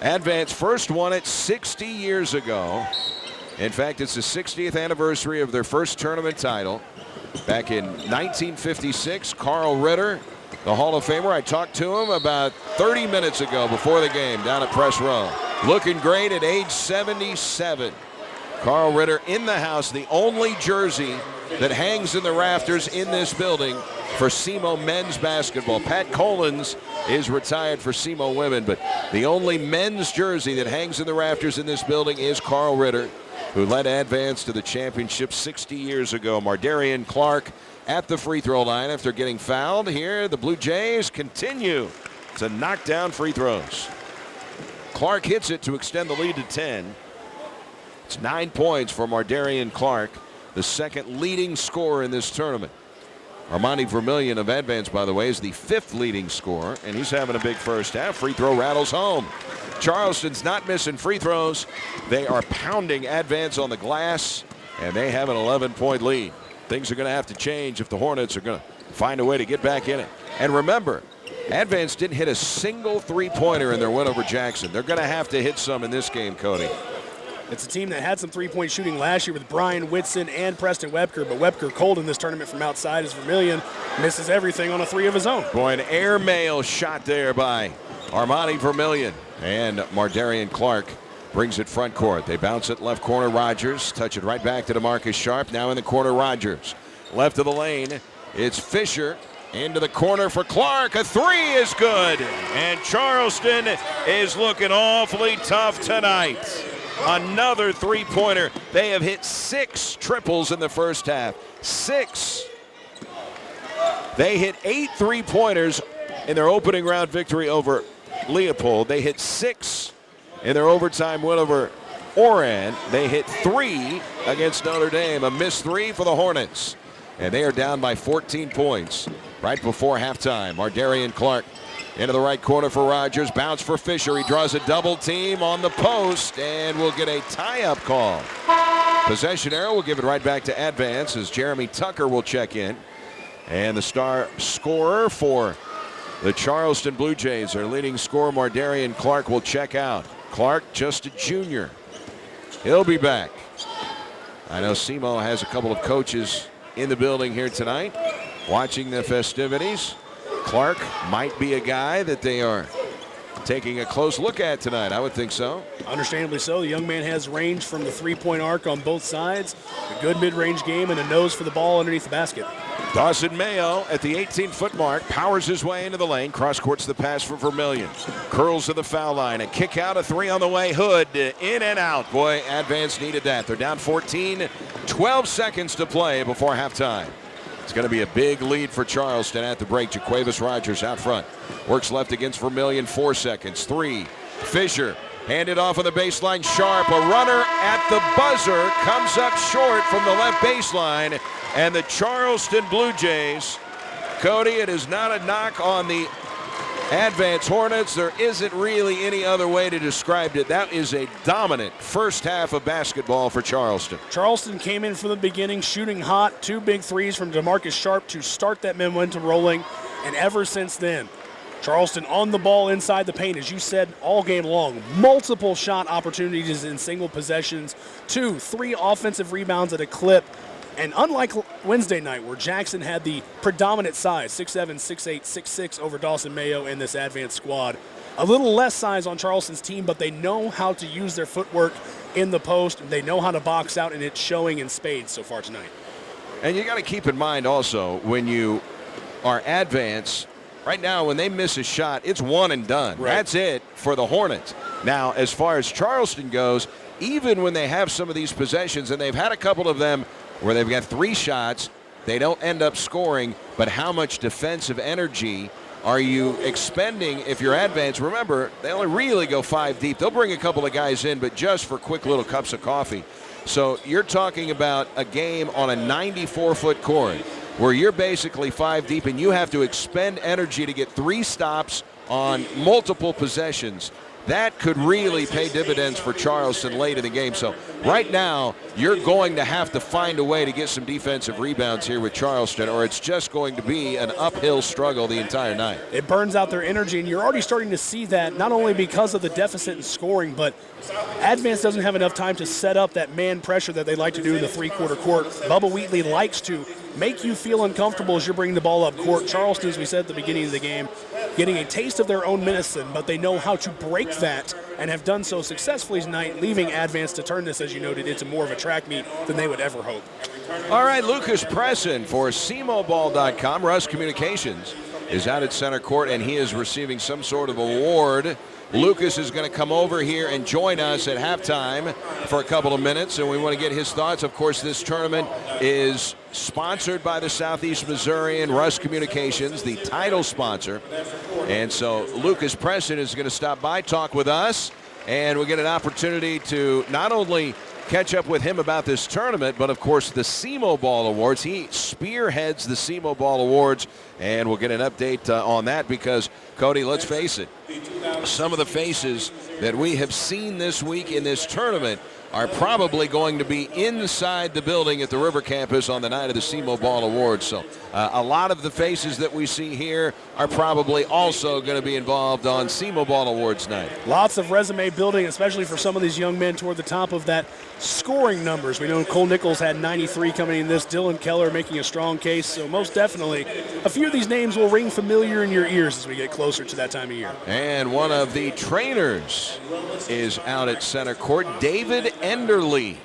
Advance first won it 60 years ago. In fact, it's the 60th anniversary of their first tournament title. Back in 1956, Carl Ritter, the Hall of Famer, I talked to him about 30 minutes ago before the game down at Press Row. Looking great at age 77. Carl Ritter in the house, the only jersey that hangs in the rafters in this building for SEMO men's basketball. Pat Collins is retired for SEMO women, but the only men's jersey that hangs in the rafters in this building is Carl Ritter, who led Advance to the championship 60 years ago. Mardarian Clark at the free throw line after getting fouled. Here, the Blue Jays continue to knock down free throws. Clark hits it to extend the lead to 10. It's 9 points for Mardarian Clark, the second leading scorer in this tournament. Armani Vermillion of Advance, by the way, is the 5th leading scorer, and he's having a big first half. Free throw rattles home. Charleston's not missing free throws. They are pounding Advance on the glass, and they have an 11-point lead. Things are going to have to change if the Hornets are going to find a way to get back in it. And remember, Advance didn't hit a single three-pointer in their win over Jackson. They're going to have to hit some in this game, Cody. It's a team that had some three-point shooting last year with Brian Whitson and Preston Webker, but Webker cold in this tournament from outside as Vermillion misses everything on a 3 of his own. Boy, an airmail shot there by Armani Vermillion. And Mardarian Clark brings it front court. They bounce it left corner, Rogers. Touch it right back to DeMarcus Sharpe. Now in the corner, Rogers. Left of the lane, it's Fisher. Into the corner for Clark. A 3 is good. And Charleston is looking awfully tough tonight. Another three-pointer. They have hit 6 triples in the first half. 6. They hit 8 three-pointers in their opening round victory over Leopold. They hit 6 in their overtime win over Oran. They hit 3 against Notre Dame. A missed 3 for the Hornets. And they are down by 14 points right before halftime. Mardarian Clark into the right corner for Rogers. Bounce for Fisher. He draws a double team on the post and will get a tie-up call. Possession arrow will give it right back to Advance as Jeremy Tucker will check in. And the star scorer for the Charleston Blue Jays, their leading scorer, Mardarian Clark, will check out. Clark, just a junior. He'll be back. I know SEMO has a couple of coaches in the building here tonight watching the festivities. Clark might be a guy that they are taking a close look at tonight. I would think so. Understandably so. The young man has range from the three-point arc on both sides. A good mid-range game and a nose for the ball underneath the basket. Dawson Mayo at the 18-foot mark powers his way into the lane. Cross-courts the pass for Vermillion. Curls to the foul line. A kick out, a 3 on the way. Hood in and out. Boy, Advance needed that. They're down 14. 12 seconds to play before halftime. It's going to be a big lead for Charleston at the break. Jaquavis Rogers out front. Works left against Vermillion. 4 seconds. 3. Fisher handed off on the baseline. Sharpe, a runner at the buzzer, comes up short from the left baseline. And the Charleston Blue Jays, Cody, it is not a knock on the Advance Hornets. There isn't really any other way to describe it. That is a dominant first half of basketball for Charleston. Charleston came in from the beginning shooting hot. 2 big threes from DeMarcus Sharpe to start that momentum rolling. And ever since then, Charleston on the ball inside the paint, as you said, all game long. Multiple shot opportunities in single possessions. 2, 3 offensive rebounds at a clip. And unlike Wednesday night, where Jackson had the predominant size, 6'7", 6'8", 6'6", over Dawson Mayo in this advanced squad, a little less size on Charleston's team, but they know how to use their footwork in the post. They know how to box out, and it's showing in spades so far tonight. And you got to keep in mind also, when you are advanced, right now when they miss a shot, it's one and done. Right. That's it for the Hornets. Now, as far as Charleston goes, even when they have some of these possessions, and they've had a couple of them where they've got 3 shots, they don't end up scoring, but how much defensive energy are you expending if you're advanced? Remember, they only really go 5 deep. They'll bring a couple of guys in, but just for quick little cups of coffee. So you're talking about a game on a 94-foot court where you're basically 5 deep, and you have to expend energy to get 3 stops on multiple possessions. That could really pay dividends for Charleston late in the game. So right now, you're going to have to find a way to get some defensive rebounds here with Charleston, or it's just going to be an uphill struggle the entire night. It burns out their energy, and you're already starting to see that not only because of the deficit in scoring, but Advance doesn't have enough time to set up that man pressure that they like to do in the three-quarter court. Bubba Wheatley likes to make you feel uncomfortable as you're bringing the ball up court. Charleston, as we said at the beginning of the game, getting a taste of their own medicine, but they know how to break that and have done so successfully tonight, leaving Advance to turn this, as you noted, into more of a track meet than they would ever hope. All right, Lucas Presson for CMOBall.com. Russ Communications is out at center court, and he is receiving some sort of award. Lucas is going to come over here and join us at halftime for a couple of minutes, and we want to get his thoughts. Of course, this tournament is sponsored by the Southeast Missourian, Russ Communications, the title sponsor. And so Lucas Presson is going to stop by, talk with us, and we'll get an opportunity to not only catch up with him about this tournament, but of course the SEMO Ball Awards. He spearheads the SEMO Ball Awards, and we'll get an update on that because, Cody, let's face it, some of the faces that we have seen this week in this tournament are probably going to be inside the building at the River Campus on the night of the SEMO Ball Awards. So a lot of the faces that we see here are probably also going to be involved on SEMO Ball Awards night. Lots of resume building, especially for some of these young men toward the top of that scoring numbers. We know Cole Nichols had 93 coming in this. Dylan Keller making a strong case. So most definitely, a few of these names will ring familiar in your ears as we get closer to that time of year. And one of the trainers is out at center court, David Enderly.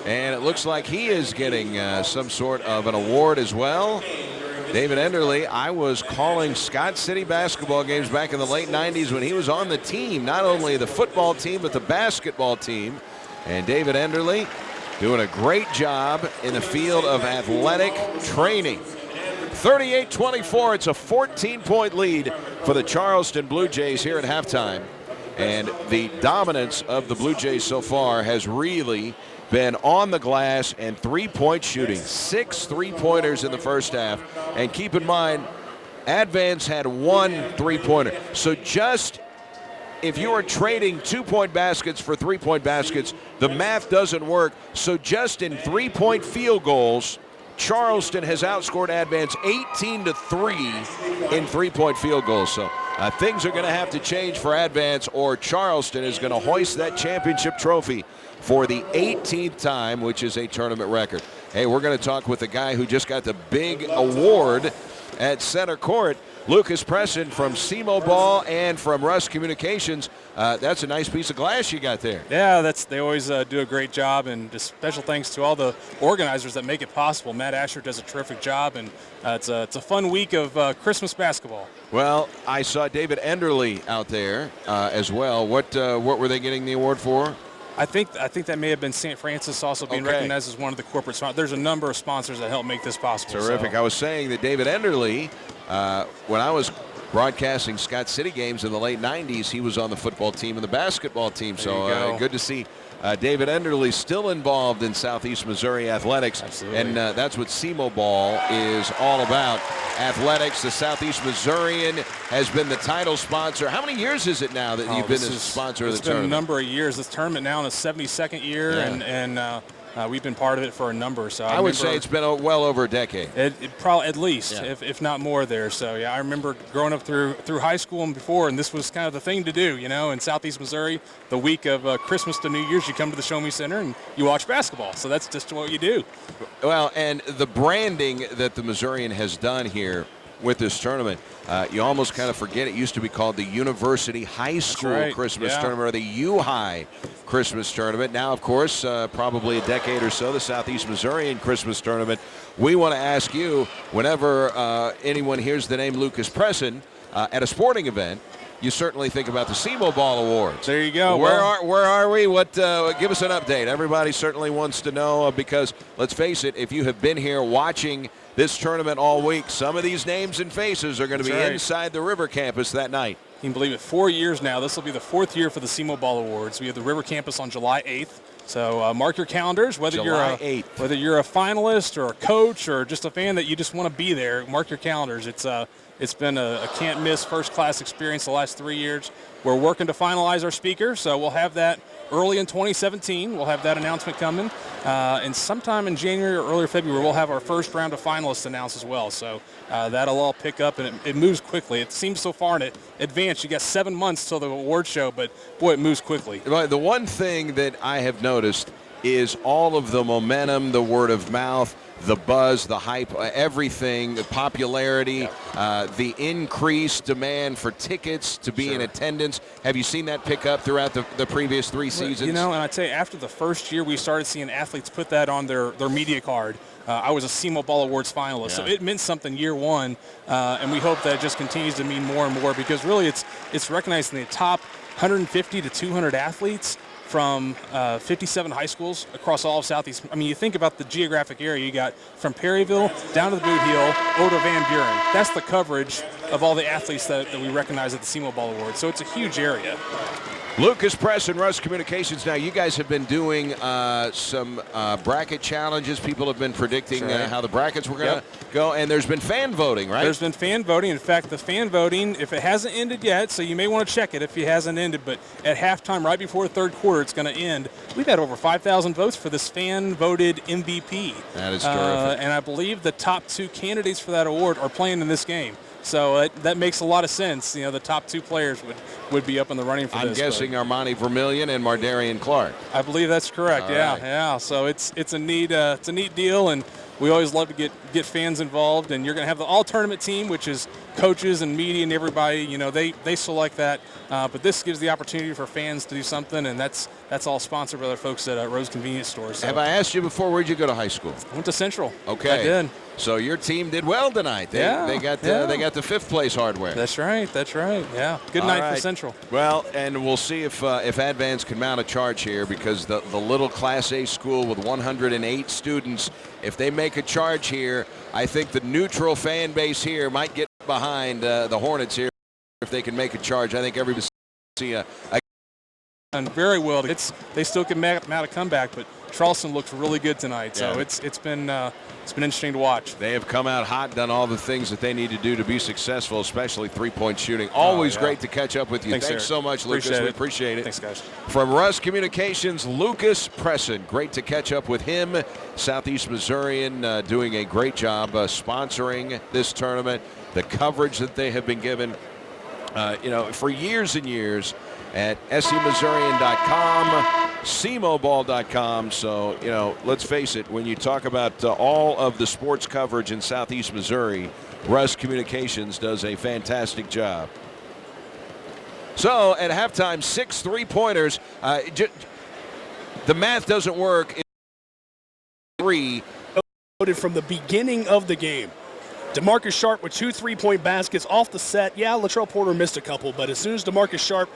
And it looks like he is getting some sort of an award as well. David Enderly, I was calling Scott City basketball games back in the late 90s when he was on the team, not only the football team, but the basketball team. And David Enderly doing a great job in the field of athletic training. 38-24, it's a 14-point lead for the Charleston Blue Jays here at halftime. And the dominance of the Blue Jays so far has really been on the glass and three-point shooting. 6 3-pointers in the first half. And keep in mind, Advance had 1 3-pointer. So just if you are trading 2-point baskets for 3-point baskets, the math doesn't work. So just in 3-point field goals, Charleston has outscored Advance 18-3 in 3-point field goals. So things are going to have to change for Advance, or Charleston is going to hoist that championship trophy for the 18th time, which is a tournament record. Hey, we're going to talk with the guy who just got the big award at center court, Lucas Presson from SEMO Ball and from Russ Communications. That's a nice piece of glass you got there. Yeah, they always do a great job, and just special thanks to all the organizers that make it possible. Matt Asher does a terrific job, and it's a fun week of Christmas basketball. Well, I saw David Enderly out there as well. What were they getting the award for? I think that may have been St. Francis also being recognized as one of the corporate sponsors. There's a number of sponsors that help make this possible. Terrific. So. I was saying that David Enderly, when I was broadcasting Scott City games in the late 90s, he was on the football team and the basketball team. So good to see David Enderly still involved in Southeast Missouri athletics. Absolutely. And that's what SEMO Ball is all about. Athletics. The Southeast Missourian has been the title sponsor. How many years is it now that you've been the sponsor of the tournament? It's been a number of years. This tournament now in its 72nd year, and we've been part of it for a number. So I would say it's been well over a decade. It probably at least, if not more there. So, yeah, I remember growing up through high school and before, and this was kind of the thing to do, in Southeast Missouri, the week of Christmas to New Year's, you come to the Show Me Center and you watch basketball. So that's just what you do. Well, and the branding that the Missourian has done here with this tournament, you almost kind of forget it used to be called the University High School Christmas Tournament, or the U-High Christmas Tournament. Now, of course, probably a decade or so, the Southeast Missourian Christmas Tournament. We want to ask you, whenever anyone hears the name Lucas Presson at a sporting event, you certainly think about the SEMO Ball Awards. There you go. Where are we? What? Give us an update. Everybody certainly wants to know because, let's face it, if you have been here watching this tournament all week, some of these names and faces are going to be inside the River Campus that night. You can believe it, 4 years now. This will be the 4th year for the SEMO Ball Awards. We have the River Campus on July 8th. So mark your calendars, whether you're a finalist or a coach or just a fan that you just want to be there, mark your calendars. It's been a can't-miss first-class experience the last 3 years. We're working to finalize our speaker, so we'll have that early in 2017. We'll have that announcement coming. And sometime in January or early February, we'll have our first round of finalists announced as well. So that'll all pick up, and it moves quickly. It seems so far in advance. You got 7 months till the award show, but, boy, it moves quickly. The one thing that I have noticed is all of the momentum, the word of mouth, the buzz, the hype, everything, the popularity, the increased demand for tickets to be in attendance. Have you seen that pick up throughout the previous 3 seasons? You know, and I'd say after the first year, we started seeing athletes put that on their media card. I was a SEMO Ball Awards finalist, so it meant something year one, and we hope that it just continues to mean more and more because really it's recognizing the top 150 to 200 athletes from 57 high schools across all of Southeast. I mean, you think about the geographic area. You got from Perryville down to the Boot Heel, over to Van Buren. That's the coverage of all the athletes that we recognize at the SEMO Ball Awards. So it's a huge area. Lucas Press and Russ Communications. Now, you guys have been doing some bracket challenges. People have been predicting how the brackets were going to go, and there's been fan voting, right? There's been fan voting. In fact, the fan voting, if it hasn't ended yet, so you may want to check it if it hasn't ended, but at halftime, right before the third quarter, it's going to end. We've had over 5,000 votes for this fan-voted MVP. That is terrific. And I believe the top 2 candidates for that award are playing in this game. So that makes a lot of sense. You know, the top 2 players would be up in the running for this. I'm guessing Armani Vermillion and Mardarian Clark. I believe that's correct. Yeah. So it's a neat deal, and we always love to get fans involved. And you're going to have the all-tournament team, which is coaches and media and everybody. You know, they select that, but this gives the opportunity for fans to do something, and that's all sponsored by the folks at Rose Convenience Stores. So. Have I asked you before, where'd you go to high school? I went to Central. Okay. I did. So your team did well tonight. They got the 5th place hardware. That's right. Yeah. Good night for Central. Well, and we'll see if Advance can mount a charge here because the little Class A school with 108 students, if they make a charge here, I think the neutral fan base here might get behind the Hornets here if they can make a charge. I think everybody see a and very well. They still can mount a comeback, but Charleston looks really good tonight. So it's been interesting to watch. They have come out hot, done all the things that they need to do to be successful, especially three-point shooting. Always great to catch up with you. Thanks so much, Lucas. We appreciate it. Thanks, guys. From Russ Communications, Lucas Presson. Great to catch up with him. Southeast Missourian doing a great job sponsoring this tournament. The coverage that they have been given, for years and years at semissourian.com, semoball.com. So, let's face it, when you talk about all of the sports coverage in Southeast Missouri, Russ Communications does a fantastic job. So, at halftime, 6 3-pointers. The math doesn't work. 3. From the beginning of the game. DeMarcus Sharpe with 2 3-point baskets off the set. Yeah, Latrell Porter missed a couple, but as soon as DeMarcus Sharpe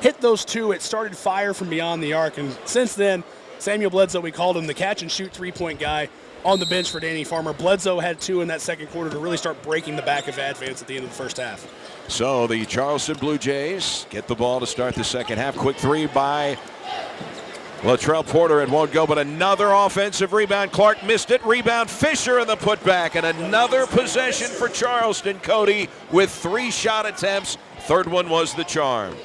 hit those 2, it started fire from beyond the arc. And since then, Samuel Bledsoe, we called him the catch-and-shoot 3-point guy on the bench for Danny Farmer. Bledsoe had 2 in that second quarter to really start breaking the back of Advance at the end of the first half. So the Charleston Blue Jays get the ball to start the second half. Quick 3 by Latrell Porter. It won't go, but another offensive rebound. Clark missed it. Rebound Fisher in the putback, and another possession for Charleston. Cody with 3 shot attempts. Third one was the charm.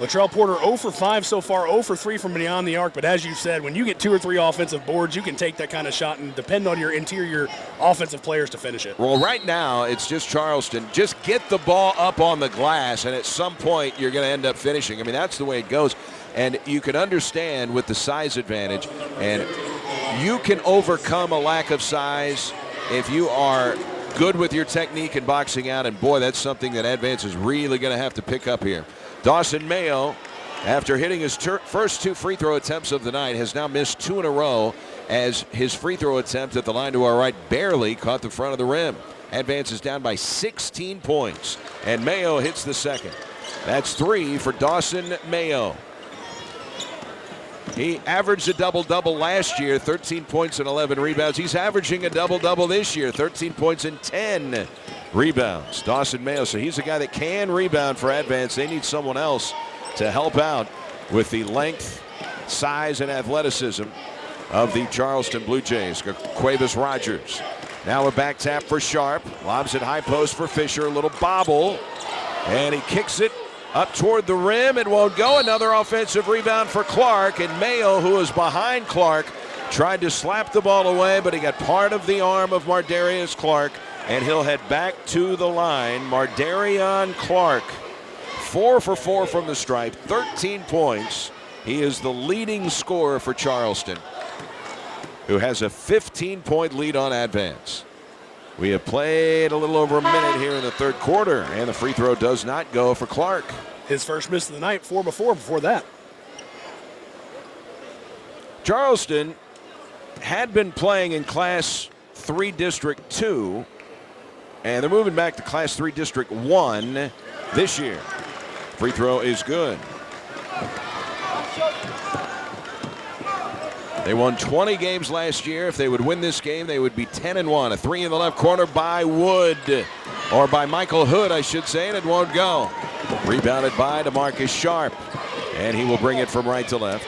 Latrell Porter 0 for 5 so far, 0 for 3 from beyond the arc. But as you said, when you get 2 or 3 offensive boards, you can take that kind of shot and depend on your interior offensive players to finish it. Well, right now, it's just Charleston. Just get the ball up on the glass, and at some point, you're going to end up finishing. I mean, that's the way it goes. And you can understand with the size advantage, and you can overcome a lack of size if you are good with your technique and boxing out, and boy, that's something that Advance is really going to have to pick up here. Dawson Mayo, after hitting his first 2 free throw attempts of the night, has now missed 2 in a row as his free throw attempt at the line to our right barely caught the front of the rim. Advance is down by 16 points, and Mayo hits the second. That's 3 for Dawson Mayo. He averaged a double-double last year, 13 points and 11 rebounds. He's averaging a double-double this year, 13 points and 10 rebounds. Dawson Mayo, so he's a guy that can rebound for Advance. They need someone else to help out with the length, size, and athleticism of the Charleston Blue Jays. Cuevas Rogers. Now a back tap for Sharpe. Lobs it high post for Fisher. A little bobble. And he kicks it up toward the rim. It won't go. Another offensive rebound for Clark. And Mayo, who is behind Clark, tried to slap the ball away, but he got part of the arm of Mardarius Clark, and he'll head back to the line. Mardarion Clark, 4 for 4 from the stripe, 13 points. He is the leading scorer for Charleston, who has a 15-point lead on Advance. We have played a little over a minute here in the third quarter, and the free throw does not go for Clark. His first miss of the night, 4 before that. Charleston had been playing in Class 3 District 2, and they're moving back to Class 3 District 1 this year. Free throw is good. They won 20 games last year. If they would win this game, they would be 10-1. A 3 in the left corner by Wood, or by Michael Hood, I should say, and it won't go. Rebounded by DeMarcus Sharpe, and he will bring it from right to left.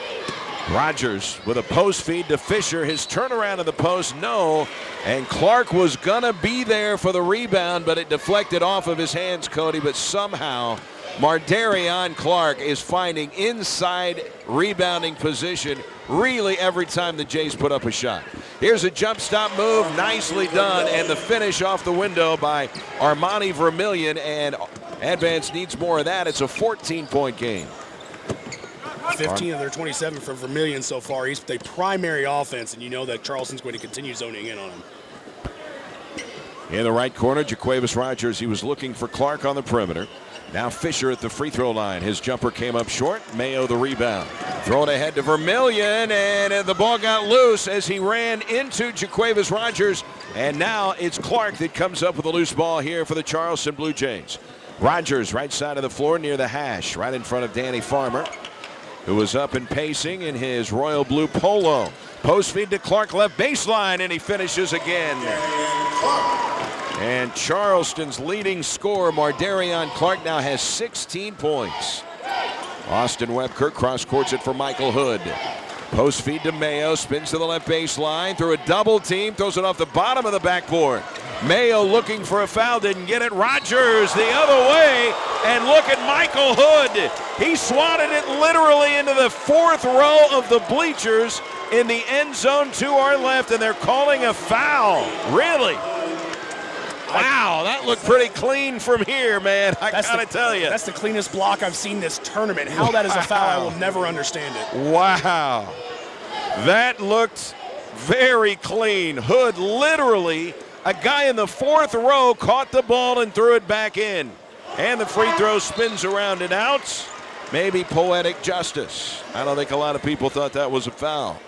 Rogers with a post feed to Fisher. His turnaround in the post, no. And Clark was going to be there for the rebound, but it deflected off of his hands, Cody. But somehow Mardarion Clark is finding inside rebounding position really every time the Jays put up a shot. Here's a jump stop move, nicely done, and the finish off the window by Armani Vermillion, and Advance needs more of that. It's a 14-point game. 15 of their 27 for Vermillion so far. He's the primary offense, and you know that Charleston's going to continue zoning in on him. In the right corner, Jaquavis Rogers, he was looking for Clark on the perimeter. Now Fisher at the free throw line. His jumper came up short. Mayo the rebound. Throw it ahead to Vermillion, and the ball got loose as he ran into Jaquavis Rogers. And now it's Clark that comes up with a loose ball here for the Charleston Blue Jays. Rogers, right side of the floor near the hash, right in front of Danny Farmer, who was up and pacing in his royal blue polo. Post feed to Clark, left baseline, and he finishes again. And Charleston's leading scorer, Mardarion Clark, now has 16 points. Austin Webker cross courts it for Michael Hood. Post feed to Mayo, spins to the left baseline, through a double team, throws it off the bottom of the backboard. Mayo looking for a foul, didn't get it. Rogers the other way, and look at Michael Hood. He swatted it literally into the 4th row of the bleachers in the end zone to our left, and they're calling a foul. Really? Wow, that looked pretty clean from here, man. I gotta tell you. That's the cleanest block I've seen this tournament. How that is a foul, I will never understand it. Wow. That looked very clean. Hood literally, a guy in the 4th row caught the ball and threw it back in. And the free throw spins around and out. Maybe poetic justice. I don't think a lot of people thought that was a foul.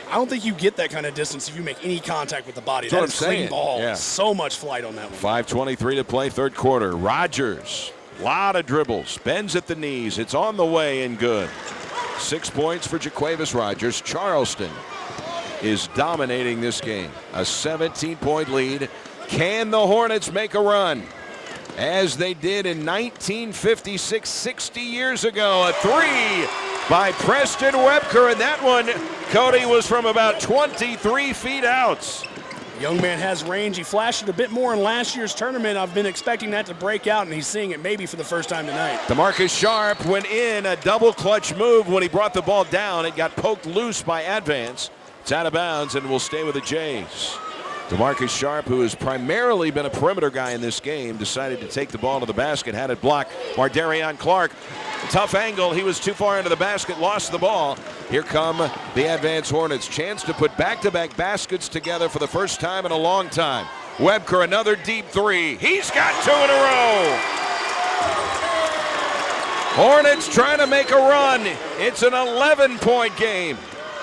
I don't think you get that kind of distance if you make any contact with the body. That's That is clean ball. Yeah. So much flight on that one. 5:23 to play, third quarter. Rogers, lot of dribbles, bends at the knees. It's on the way and good. 6 points for Jaquavis Rogers. Charleston is dominating this game. A 17-point lead. Can the Hornets make a run? As they did in 1956, 60 years ago. A 3 by Preston Webker, and that one, Cody, was from about 23 feet out. Young man has range. He flashed it a bit more in last year's tournament. I've been expecting that to break out, and he's seeing it maybe for the first time tonight. DeMarcus Sharpe went in a double clutch move when he brought the ball down. It got poked loose by Advance. It's out of bounds and will stay with the Jays. DeMarcus Sharpe, who has primarily been a perimeter guy in this game, decided to take the ball to the basket, had it blocked. Mardarion Clark, tough angle. He was too far into the basket, lost the ball. Here come the Advance Hornets. Chance to put back-to-back baskets together for the first time in a long time. Webker, another deep three. He's got 2 in a row. Hornets trying to make a run. It's an 11-point game.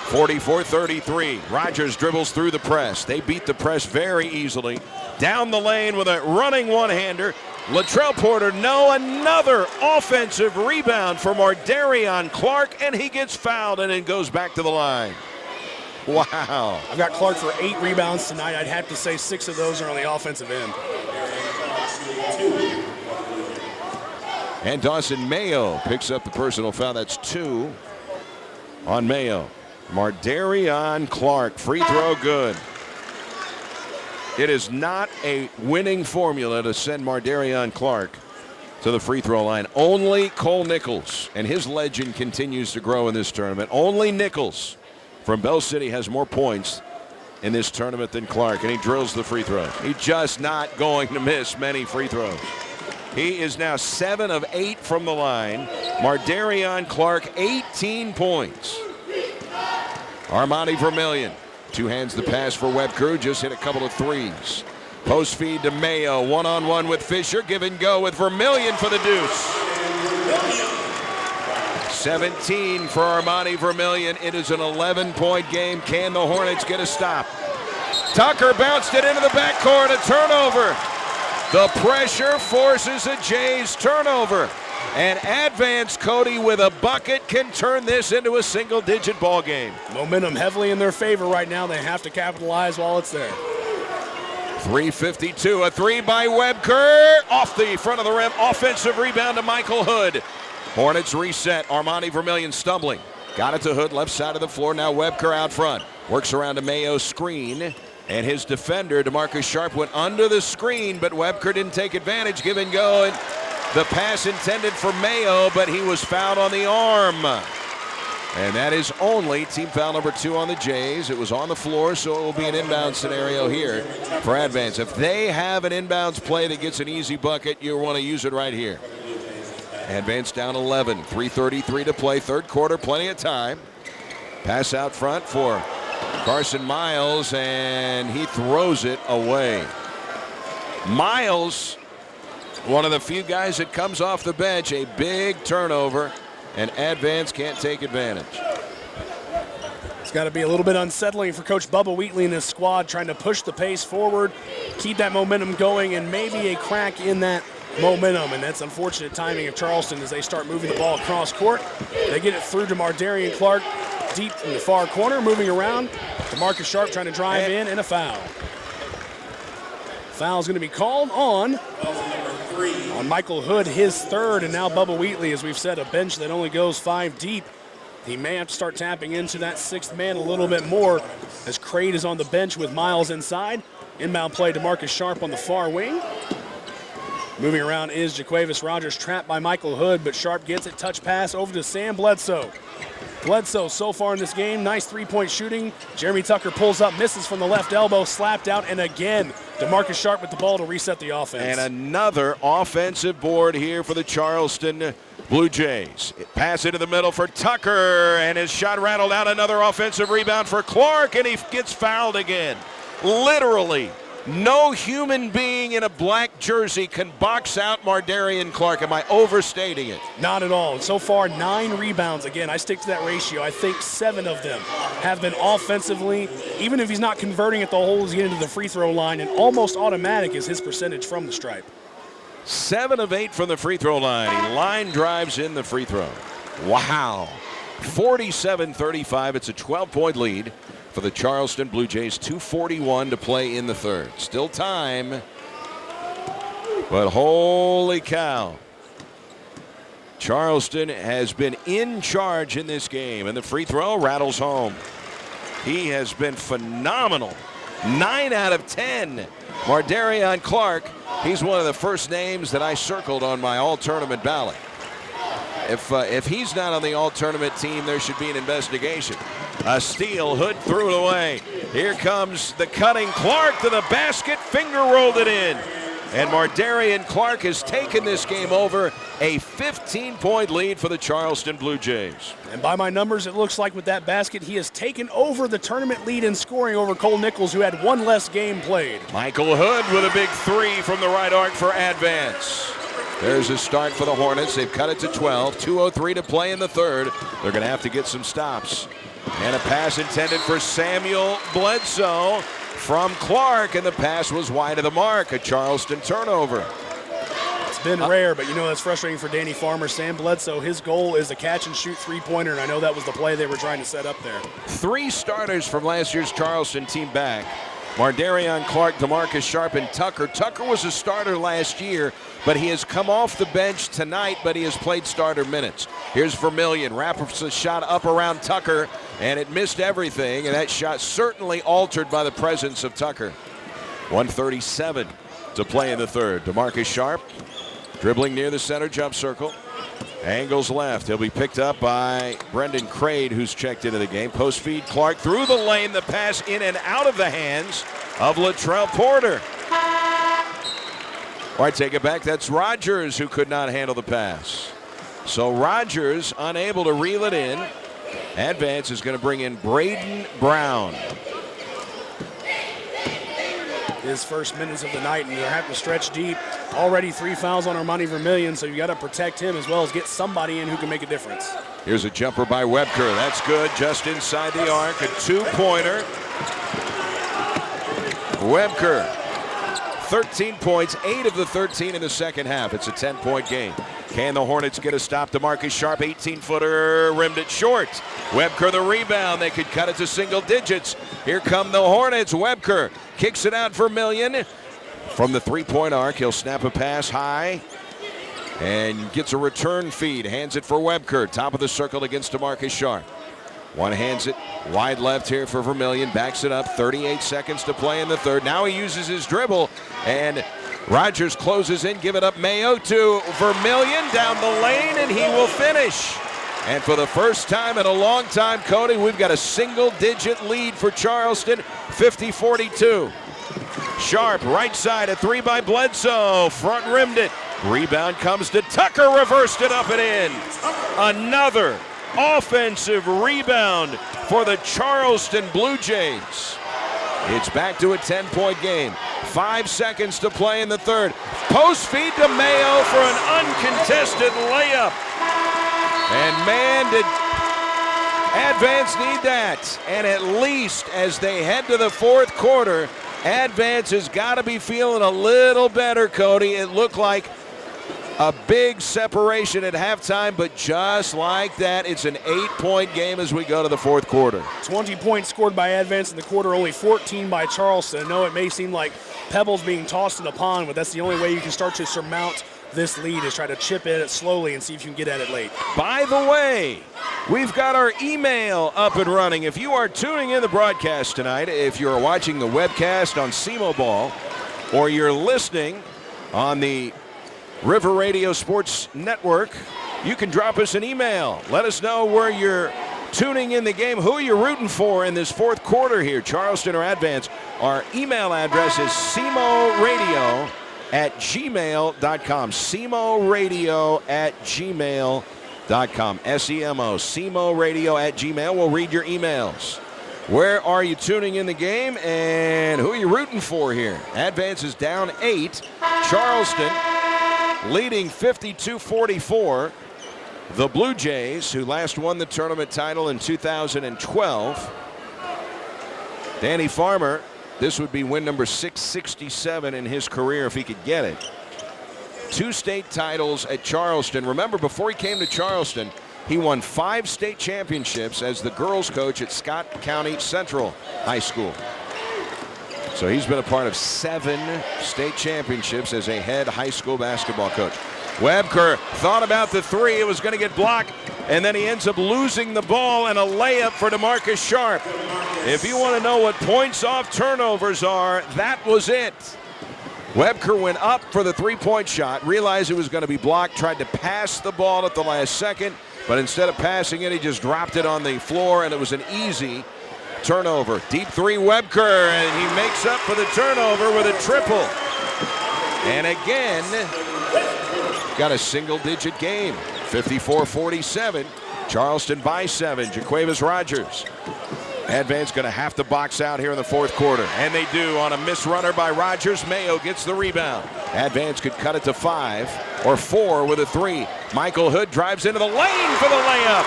44-33. Rogers dribbles through the press. They beat the press very easily. Down the lane with a running one-hander. Latrell Porter, another offensive rebound for Mardarion Clark, and he gets fouled and then goes back to the line. Wow. I've got Clark for 8 rebounds tonight. I'd have to say 6 of those are on the offensive end. And Dawson Mayo picks up the personal foul. That's 2 on Mayo. Mardarion Clark, free throw good. It is not a winning formula to send Mardarion Clark to the free throw line. Only Cole Nichols, and his legend continues to grow in this tournament. Only Nichols from Bell City has more points in this tournament than Clark, and he drills the free throw. He's just not going to miss many free throws. He is now 7 of 8 from the line. Mardarion Clark, 18 points. Armani Vermillion, 2 hands the pass for Webker, just hit a couple of threes. Post feed to Mayo, one-on-one with Fisher, give and go with Vermillion for the deuce. 17 for Armani Vermillion. It is an 11-point game. Can the Hornets get a stop? Tucker bounced it into the backcourt, a turnover. The pressure forces a Jays turnover. And Advance Cody with a bucket can turn this into a single-digit ball game. Momentum heavily in their favor right now. They have to capitalize while it's there. 3:52, a 3 by Webker. Off the front of the rim, offensive rebound to Michael Hood. Hornets reset, Armani Vermillion stumbling. Got it to Hood, left side of the floor, now Webker out front. Works around to Mayo's screen. And his defender, DeMarcus Sharpe, went under the screen, but Webker didn't take advantage. Give and go. And the pass intended for Mayo, but he was fouled on the arm. And that is only team foul number 2 on the Jays. It was on the floor, so it will be an inbound scenario here for Advance. If they have an inbounds play that gets an easy bucket, you want to use it right here. Advance down 11, 3:33 to play, third quarter, plenty of time. Pass out front for Carson Miles, and he throws it away. Miles, one of the few guys that comes off the bench, a big turnover, and Advance can't take advantage. It's got to be a little bit unsettling for Coach Bubba Wheatley and his squad, trying to push the pace forward, keep that momentum going, and maybe a crack in that momentum. And that's unfortunate timing of Charleston as they start moving the ball across court. They get it through to Mardarion Clark deep in the far corner, moving around. DeMarcus Sharpe trying to drive in, and a foul. Foul's going to be called on Michael Hood, his third, and now Bubba Wheatley, as we've said, a bench that only goes 5 deep. He may have to start tapping into that 6th man a little bit more as Crate is on the bench with Miles inside. Inbound play to Marcus Sharpe on the far wing. Moving around is Jaquavius Rogers, trapped by Michael Hood, but Sharpe gets it, touch pass over to Sam Bledsoe. Bledsoe so far in this game, nice 3-point shooting. Jeremy Tucker pulls up, misses from the left elbow, slapped out, and again, DeMarcus Sharpe with the ball to reset the offense. And another offensive board here for the Charleston Blue Jays. Pass into the middle for Tucker, and his shot rattled out. Another offensive rebound for Clark, and he gets fouled again. Literally, no human being in a black jersey can box out Mardarion Clark. Am I overstating it? Not at all. So far, 9 rebounds. Again, I stick to that ratio. I think 7 of them have been offensively. Even if he's not converting at the hole, he's getting to the free throw line, and almost automatic is his percentage from the stripe. 7 of 8 from the free throw line. He line drives in the free throw. Wow. 47-35. It's a 12-point lead for the Charleston Blue Jays. 2:41 to play in the third. Still time, but holy cow. Charleston has been in charge in this game, and the free throw rattles home. He has been phenomenal. 9 out of 10. Mardarion Clark, he's one of the first names that I circled on my all-tournament ballot. If he's not on the all-tournament team, there should be an investigation. A steal, Hood threw it away. Here comes the cutting Clark to the basket, finger rolled it in. And Mardarian Clark has taken this game over, a 15-point lead for the Charleston Blue Jays. And by my numbers, it looks like with that basket, he has taken over the tournament lead in scoring over Cole Nichols, who had one less game played. Michael Hood with a big three from the right arc for Advance. There's a start for the Hornets. They've cut it to 12. 2:03 to play in the third. They're going to have to get some stops. And a pass intended for Samuel Bledsoe from Clark, and the pass was wide of the mark. A Charleston turnover. It's been rare, but you know that's frustrating for Danny Farmer. Sam Bledsoe, his goal is a catch-and-shoot three-pointer, and I know that was the play they were trying to set up there. 3 starters from last year's Charleston team back. Mardarian Clark, DeMarcus Sharpe, and Tucker. Tucker was a starter last year, but he has come off the bench tonight, but he has played starter minutes. Here's Vermillion, wraps a shot up around Tucker, and it missed everything, and that shot certainly altered by the presence of Tucker. 1:37 to play in the third. DeMarcus Sharpe dribbling near the center jump circle. Angles left. He'll be picked up by Brendan Crade, who's checked into the game. Post feed Clark through the lane. The pass in and out of the hands of Latrell Porter. All right, take it back. That's Rogers who could not handle the pass. So Rogers unable to reel it in. Advance is going to bring in Braden Brown. His first minutes of the night, and they're having to stretch deep. Already 3 fouls on Armani Vermillion, so you got to protect him as well as get somebody in who can make a difference. Here's a jumper by Webker. That's good, just inside the arc. A 2-pointer. Webker, 13 points, 8 of the 13 in the second half. It's a 10-point game. Can the Hornets get a stop? DeMarcus Sharpe, 18-footer, rimmed it short. Webker the rebound. They could cut it to single digits. Here come the Hornets. Webker kicks it out for Vermillion. From the three-point arc, he'll snap a pass high and gets a return feed. Hands it for Webker. Top of the circle against DeMarcus Sharpe. One hands it wide left here for Vermillion. Backs it up. 38 seconds to play in the third. Now he uses his dribble, and Rogers closes in. Give it up Mayo to Vermillion down the lane, and he will finish. And for the first time in a long time, Cody, we've got a single-digit lead for Charleston, 50-42. Sharpe, right side, a three by Bledsoe. Front rimmed it. Rebound comes to Tucker, reversed it up and in. Another offensive rebound for the Charleston Blue Jays. It's back to a 10-point game. 5 seconds to play in the third. Post feed to Mayo for an uncontested layup. And man, did Advance need that. And at least as they head to the fourth quarter, Advance has got to be feeling a little better, Cody. It looked like a big separation at halftime, but just like that, it's an 8-point game as we go to the fourth quarter. 20 points scored by Advance in the quarter, only 14 by Charleston. I know it may seem like pebbles being tossed in the pond, but that's the only way you can start to surmount this lead, is try to chip at it slowly and see if you can get at it late. By the way, we've got our email up and running. If you are tuning in the broadcast tonight, if you're watching the webcast on SEMO Ball, or you're listening on the River Radio Sports Network, you can drop us an email. Let us know where you're tuning in the game, who you're rooting for in this fourth quarter here, Charleston or Advance. Our email address is semoradio@gmail.com. semoradio@gmail.com. SEMO, semoradio@gmail. We'll read your emails. Where are you tuning in the game, and who are you rooting for here? Advance is down 8. Charleston leading 52-44. The Blue Jays, who last won the tournament title in 2012. Danny Farmer, this would be win number 667 in his career if he could get it. 2 state titles at Charleston. Remember, before he came to Charleston, he won 5 state championships as the girls coach at Scott County Central High School. So he's been a part of 7 state championships as a head high school basketball coach. Webker thought about the three. It was going to get blocked, and then he ends up losing the ball, and a layup for DeMarcus Sharpe. If you want to know what points off turnovers are, that was it. Webker went up for the three-point shot, realized it was going to be blocked, tried to pass the ball at the last second, but instead of passing it, he just dropped it on the floor, and it was an easy turnover. Deep three, Webker, and he makes up for the turnover with a triple. And again, got a single-digit game, 54-47. Charleston by 7. Jaquavius Rogers. Advance going to have to box out here in the fourth quarter. And they do on a misrunner by Rogers. Mayo gets the rebound. Advance could cut it to 5 or 4 with a 3. Michael Hood drives into the lane for the layup.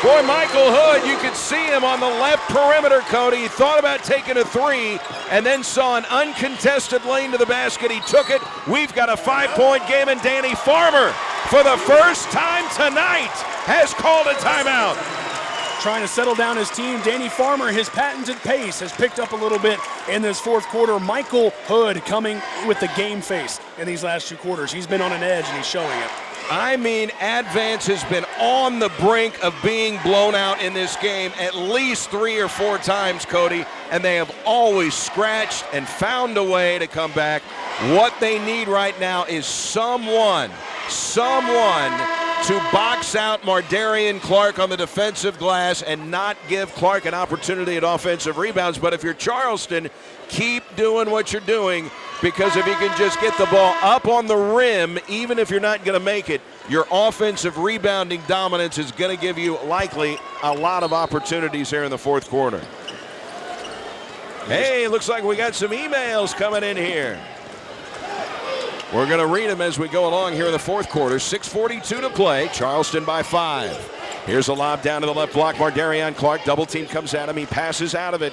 Boy, Michael Hood, you could see him on the left perimeter, Cody. He thought about taking a 3 and then saw an uncontested lane to the basket. He took it. We've got a 5-point game, and Danny Farmer, for the first time tonight, has called a timeout. Trying to settle down his team. Danny Farmer, his patented pace, has picked up a little bit in this fourth quarter. Michael Hood coming with the game face in these last 2 quarters. He's been on an edge, and he's showing it. I mean, Advance has been on the brink of being blown out in this game at least 3 or 4 times, Cody, and they have always scratched and found a way to come back. What they need right now is someone to box out Mardarian Clark on the defensive glass and not give Clark an opportunity at offensive rebounds. But if you're Charleston, keep doing what you're doing, because if you can just get the ball up on the rim, even if you're not going to make it, your offensive rebounding dominance is going to give you likely a lot of opportunities here in the fourth quarter. Hey, looks like we got some emails coming in here. We're going to read them as we go along here in the fourth quarter. 6:42 to play. Charleston by 5. Here's a lob down to the left block. Mardarian Clark, double team comes at him. He passes out of it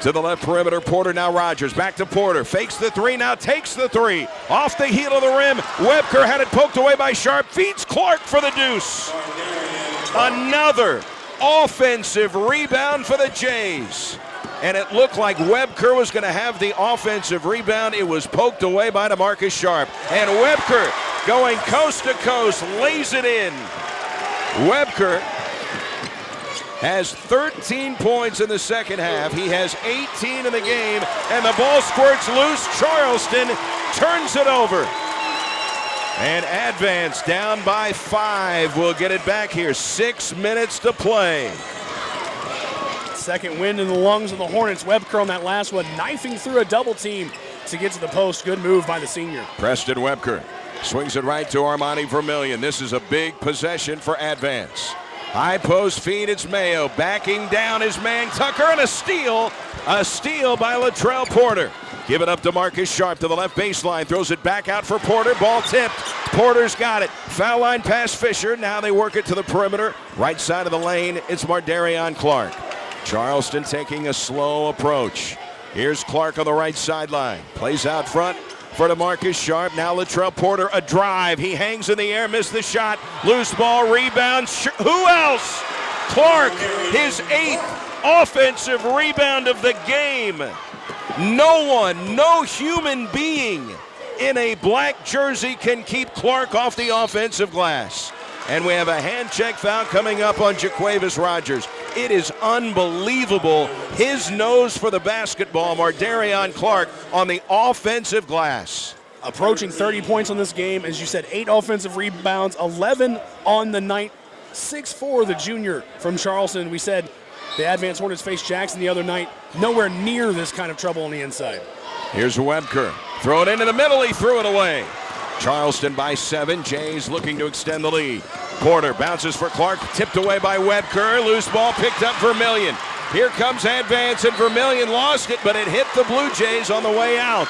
to the left perimeter. Porter, now Rogers. Back to Porter. Fakes the 3, now takes the 3. Off the heel of the rim. Webker had it poked away by Sharpe. Feeds Clark for the deuce. Another offensive rebound for the Jays. And it looked like Webker was going to have the offensive rebound. It was poked away by DeMarcus Sharpe. And Webker, going coast to coast, lays it in. Webker has 13 points in the second half. He has 18 in the game, and the ball squirts loose. Charleston turns it over. And Advance down by 5. We'll get it back here. 6 minutes to play. Second wind in the lungs of the Hornets. Webker on that last one, knifing through a double team to get to the post. Good move by the senior. Preston Webker swings it right to Armani Vermillion. This is a big possession for Advance. High post feed, it's Mayo. Backing down his man Tucker, and a steal. A steal by Latrell Porter. Give it up to Marcus Sharpe to the left baseline. Throws it back out for Porter. Ball tipped. Porter's got it. Foul line pass Fisher. Now they work it to the perimeter. Right side of the lane, it's Mardarian Clark. Charleston taking a slow approach. Here's Clark on the right sideline. Plays out front for DeMarcus Sharpe. Now Latrell Porter, a drive. He hangs in the air, missed the shot. Loose ball, rebound. Who else? Clark, his 8th offensive rebound of the game. No one, no human being in a black jersey can keep Clark off the offensive glass. And we have a hand check foul coming up on Jaquavius Rogers. It is unbelievable. His nose for the basketball, Mardarian Clark on the offensive glass. Approaching 30 points on this game. As you said, 8 offensive rebounds, 11 on the night. 6'4", the junior from Charleston. We said the Advance Hornets faced Jackson the other night. Nowhere near this kind of trouble on the inside. Here's Webker. Throw it into the middle. He threw it away. Charleston by 7. Jays looking to extend the lead. Porter bounces for Clark, tipped away by Webker. Loose ball picked up Vermillion. Here comes Advance, and Vermillion lost it, but it hit the Blue Jays on the way out.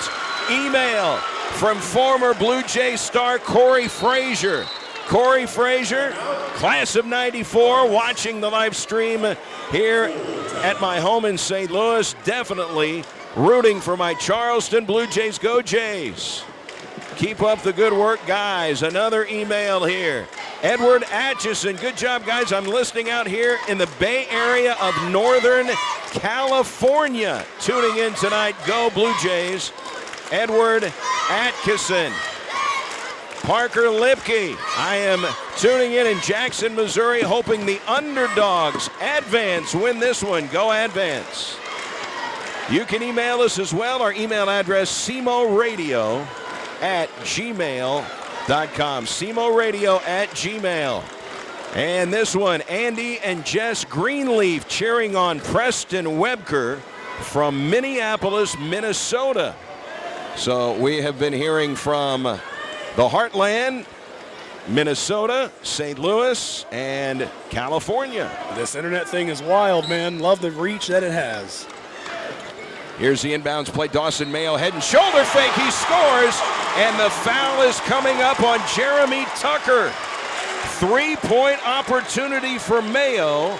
Email from former Blue Jay star Corey Frazier. Corey Frazier, class of 94, watching the live stream here at my home in St. Louis. Definitely rooting for my Charleston Blue Jays. Go Jays. Keep up the good work, guys. Another email here. Edward Atchison, good job, guys. I'm listening out here in the Bay Area of Northern California. Tuning in tonight. Go Blue Jays. Edward Atchison. Parker Lipke. I am tuning in Jackson, Missouri, hoping the underdogs Advance win this one. Go Advance. You can email us as well. Our email address, simoradio@gmail.com. simoradio@gmail. And this one, Andy and Jess Greenleaf cheering on Preston Webker from Minneapolis, Minnesota. So we have been hearing from the Heartland, Minnesota, St. Louis, and California. This internet thing is wild, man. Love the reach that it has. Here's the inbounds play. Dawson Mayo head and shoulder fake. He scores, and the foul is coming up on Jeremy Tucker. 3-point opportunity for Mayo,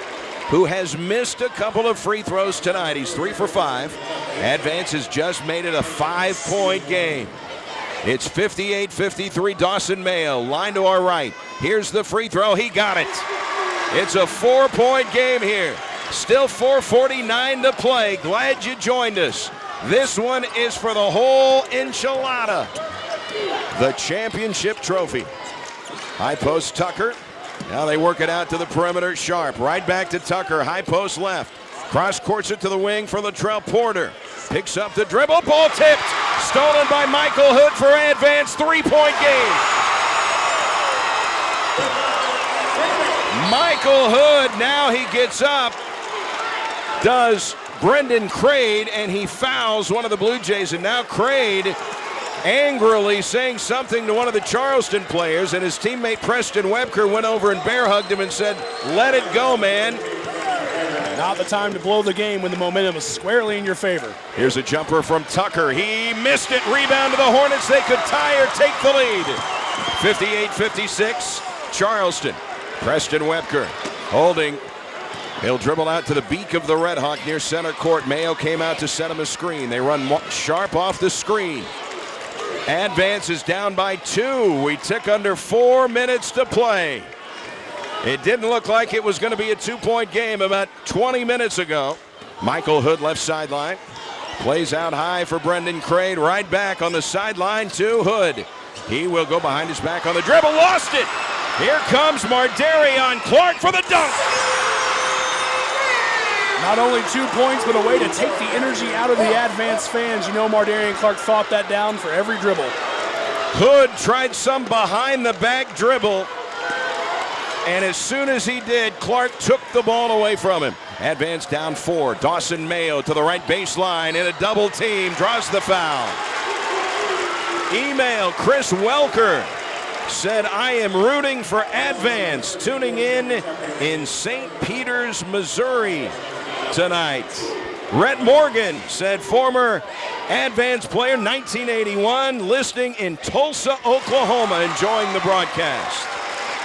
who has missed a couple of free throws tonight. He's 3 for 5. Advance has just made it a 5-point game. It's 58-53, Dawson Mayo, line to our right. Here's the free throw, he got it. It's a 4-point game here. Still 4:49 to play. Glad you joined us. This one is for the whole enchilada. The championship trophy. High post Tucker. Now they work it out to the perimeter. Sharpe right back to Tucker. High post left. Cross courts it to the wing for Latrell Porter. Picks up the dribble. Ball tipped. Stolen by Michael Hood for Advance. 3-point game. Michael Hood, now he gets up. Does Brendan Crade, and he fouls one of the Blue Jays. And now Crade angrily saying something to one of the Charleston players, and his teammate Preston Webker went over and bear hugged him and said, "Let it go, man." Not the time to blow the game when the momentum is squarely in your favor. Here's a jumper from Tucker. He missed it. Rebound to the Hornets. They could tie or take the lead. 58-56, Charleston. Preston Webker holding. He'll dribble out to the beak of the Red Hawk near center court. Mayo came out to set him a screen. They run Sharpe off the screen. Advance is down by 2. We tick under 4 minutes to play. It didn't look like it was going to be a 2-point game about 20 minutes ago. Michael Hood left sideline. Plays out high for Brendan Crade. Right back on the sideline to Hood. He will go behind his back on the dribble. Lost it. Here comes Mardarion Clark for the dunk. Not only 2 points, but a way to take the energy out of the Advance fans. You know Mardarion Clark thought that down for every dribble. Hood tried some behind-the-back dribble, and as soon as he did, Clark took the ball away from him. Advance down 4. Dawson Mayo to the right baseline in a double team. Draws the foul. Email Chris Welker. Said, "I am rooting for Advance." Tuning in St. Peters, Missouri tonight. Rhett Morgan said, "Former Advance player, 1981, listening in Tulsa, Oklahoma, enjoying the broadcast."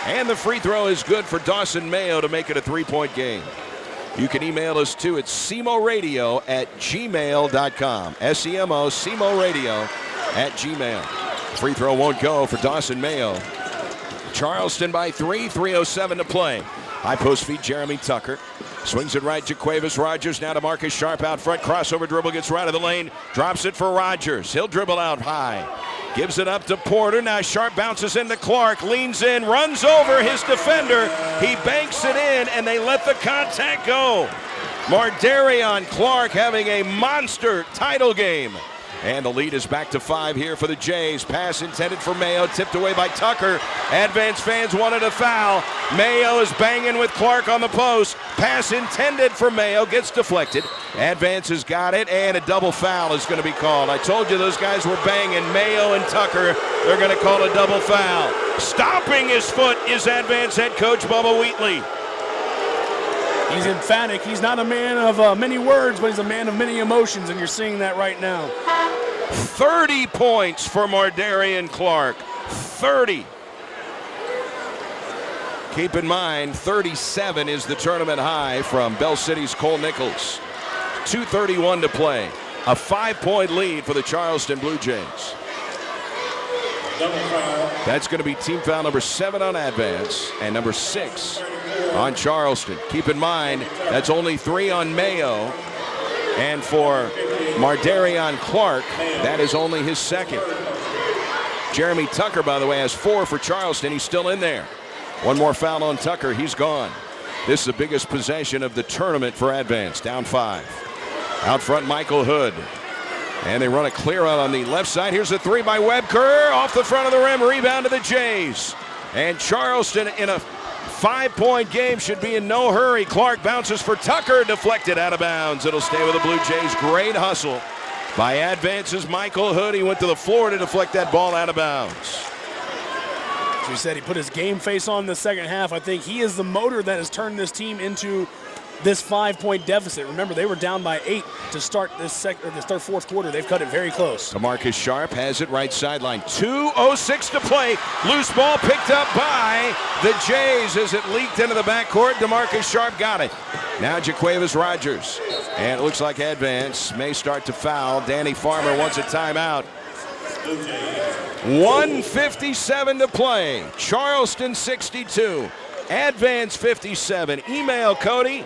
And the free throw is good for Dawson Mayo to make it a 3-point game. You can email us too at simoradio@gmail.com. SEMO, simoradio@gmail. Free throw won't go for Dawson Mayo. Charleston by 3, 3:07 to play. High post feed Jeremy Tucker. Swings it right to Jaquavius Rogers. Now to Marcus Sharpe out front. Crossover dribble, gets right of the lane. Drops it for Rogers. He'll dribble out high. Gives it up to Porter. Now Sharpe bounces into Clark. Leans in, runs over his defender. He banks it in, and they let the contact go. Mardarion Clark having a monster title game. And the lead is back to 5 here for the Jays. Pass intended for Mayo, tipped away by Tucker. Advance fans wanted a foul. Mayo is banging with Clark on the post. Pass intended for Mayo, gets deflected. Advance has got it, and a double foul is going to be called. I told you those guys were banging. Mayo and Tucker, they're going to call a double foul. Stomping his foot is Advance head coach Bubba Wheatley. He's emphatic. He's not a man of many words, but he's a man of many emotions, and you're seeing that right now. 30 points for Mardarion Clark. 30. Keep in mind, 37 is the tournament high from Bell City's Cole Nichols. 2:31 to play. A 5-point lead for the Charleston Blue Jays. That's going to be team foul number 7 on Advance and number 6 on Charleston. Keep in mind, that's only 3 on Mayo. And for Mardarion Clark, that is only his 2nd. Jeremy Tucker, by the way, has 4 for Charleston. He's still in there. One more foul on Tucker. He's gone. This is the biggest possession of the tournament for Advance. Down 5. Out front, Michael Hood. And they run a clear out on the left side. Here's a three by Webker off the front of the rim. Rebound to the Jays. And Charleston in a 5-point game should be in no hurry. Clark bounces for Tucker, deflected out of bounds. It'll stay with the Blue Jays. Great hustle by Advance's Michael Hood. He went to the floor to deflect that ball out of bounds. As we said, he put his game face on in the second half. I think he is the motor that has turned this team into this 5-point deficit. Remember, they were down by 8 to start this fourth quarter. They've cut it very close. DeMarcus Sharpe has it right sideline. 2:06 to play. Loose ball picked up by the Jays as it leaked into the backcourt. DeMarcus Sharpe got it. Now Jaquavius Rogers. And it looks like Advance may start to foul. Danny Farmer wants a timeout. 1:57 to play. Charleston 62. Advance 57. Email Cody.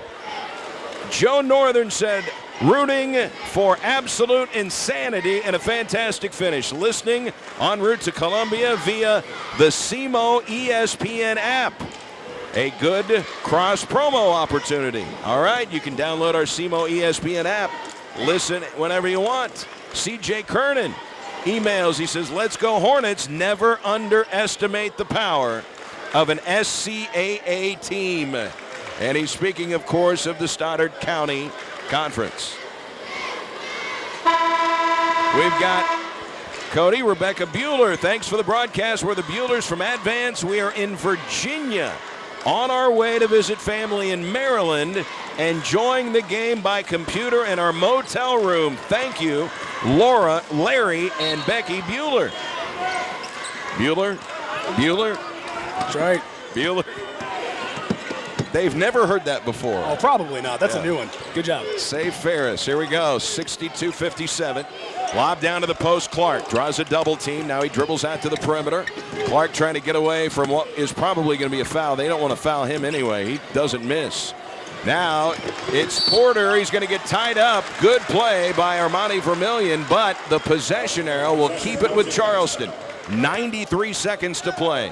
Joe Northern said, rooting for absolute insanity and a fantastic finish. Listening en route to Columbia via the SEMO ESPN app. A good cross promo opportunity. All right, you can download our SEMO ESPN app. Listen whenever you want. CJ Kernan emails. He says, let's go Hornets. Never underestimate the power of an SCAA team. And he's speaking, of course, of the Stoddard County Conference. We've got Cody, Rebecca Bueller. Thanks for the broadcast. We're the Buellers from Advance. We are in Virginia on our way to visit family in Maryland, enjoying the game by computer in our motel room. Thank you, Laura, Larry, and Becky Bueller. Bueller? That's right. Bueller. They've never heard that before. Oh, probably not. That's a new one. Good job. Save Ferris. Here we go. 62-57. Lob down to the post. Clark draws a double team. Now he dribbles out to the perimeter. Clark trying to get away from what is probably going to be a foul. They don't want to foul him anyway. He doesn't miss. Now it's Porter. He's going to get tied up. Good play by Armani Vermillion, but the possession arrow will keep it with Charleston. 93 seconds to play.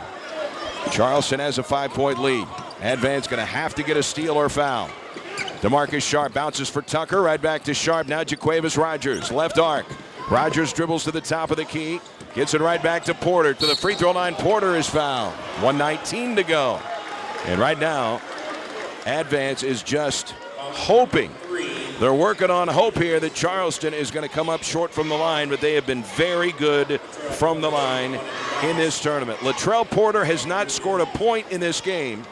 Charleston has a 5-point lead. Advance going to have to get a steal or foul. DeMarcus Sharpe bounces for Tucker. Right back to Sharpe. Now Jaquavius Rogers. Left arc. Rogers dribbles to the top of the key. Gets it right back to Porter. To the free throw line. Porter is fouled. 1:19 to go. And right now, Advance is just hoping. They're working on hope here that Charleston is going to come up short from the line, but they have been very good from the line in this tournament. Latrell Porter has not scored a point in this game,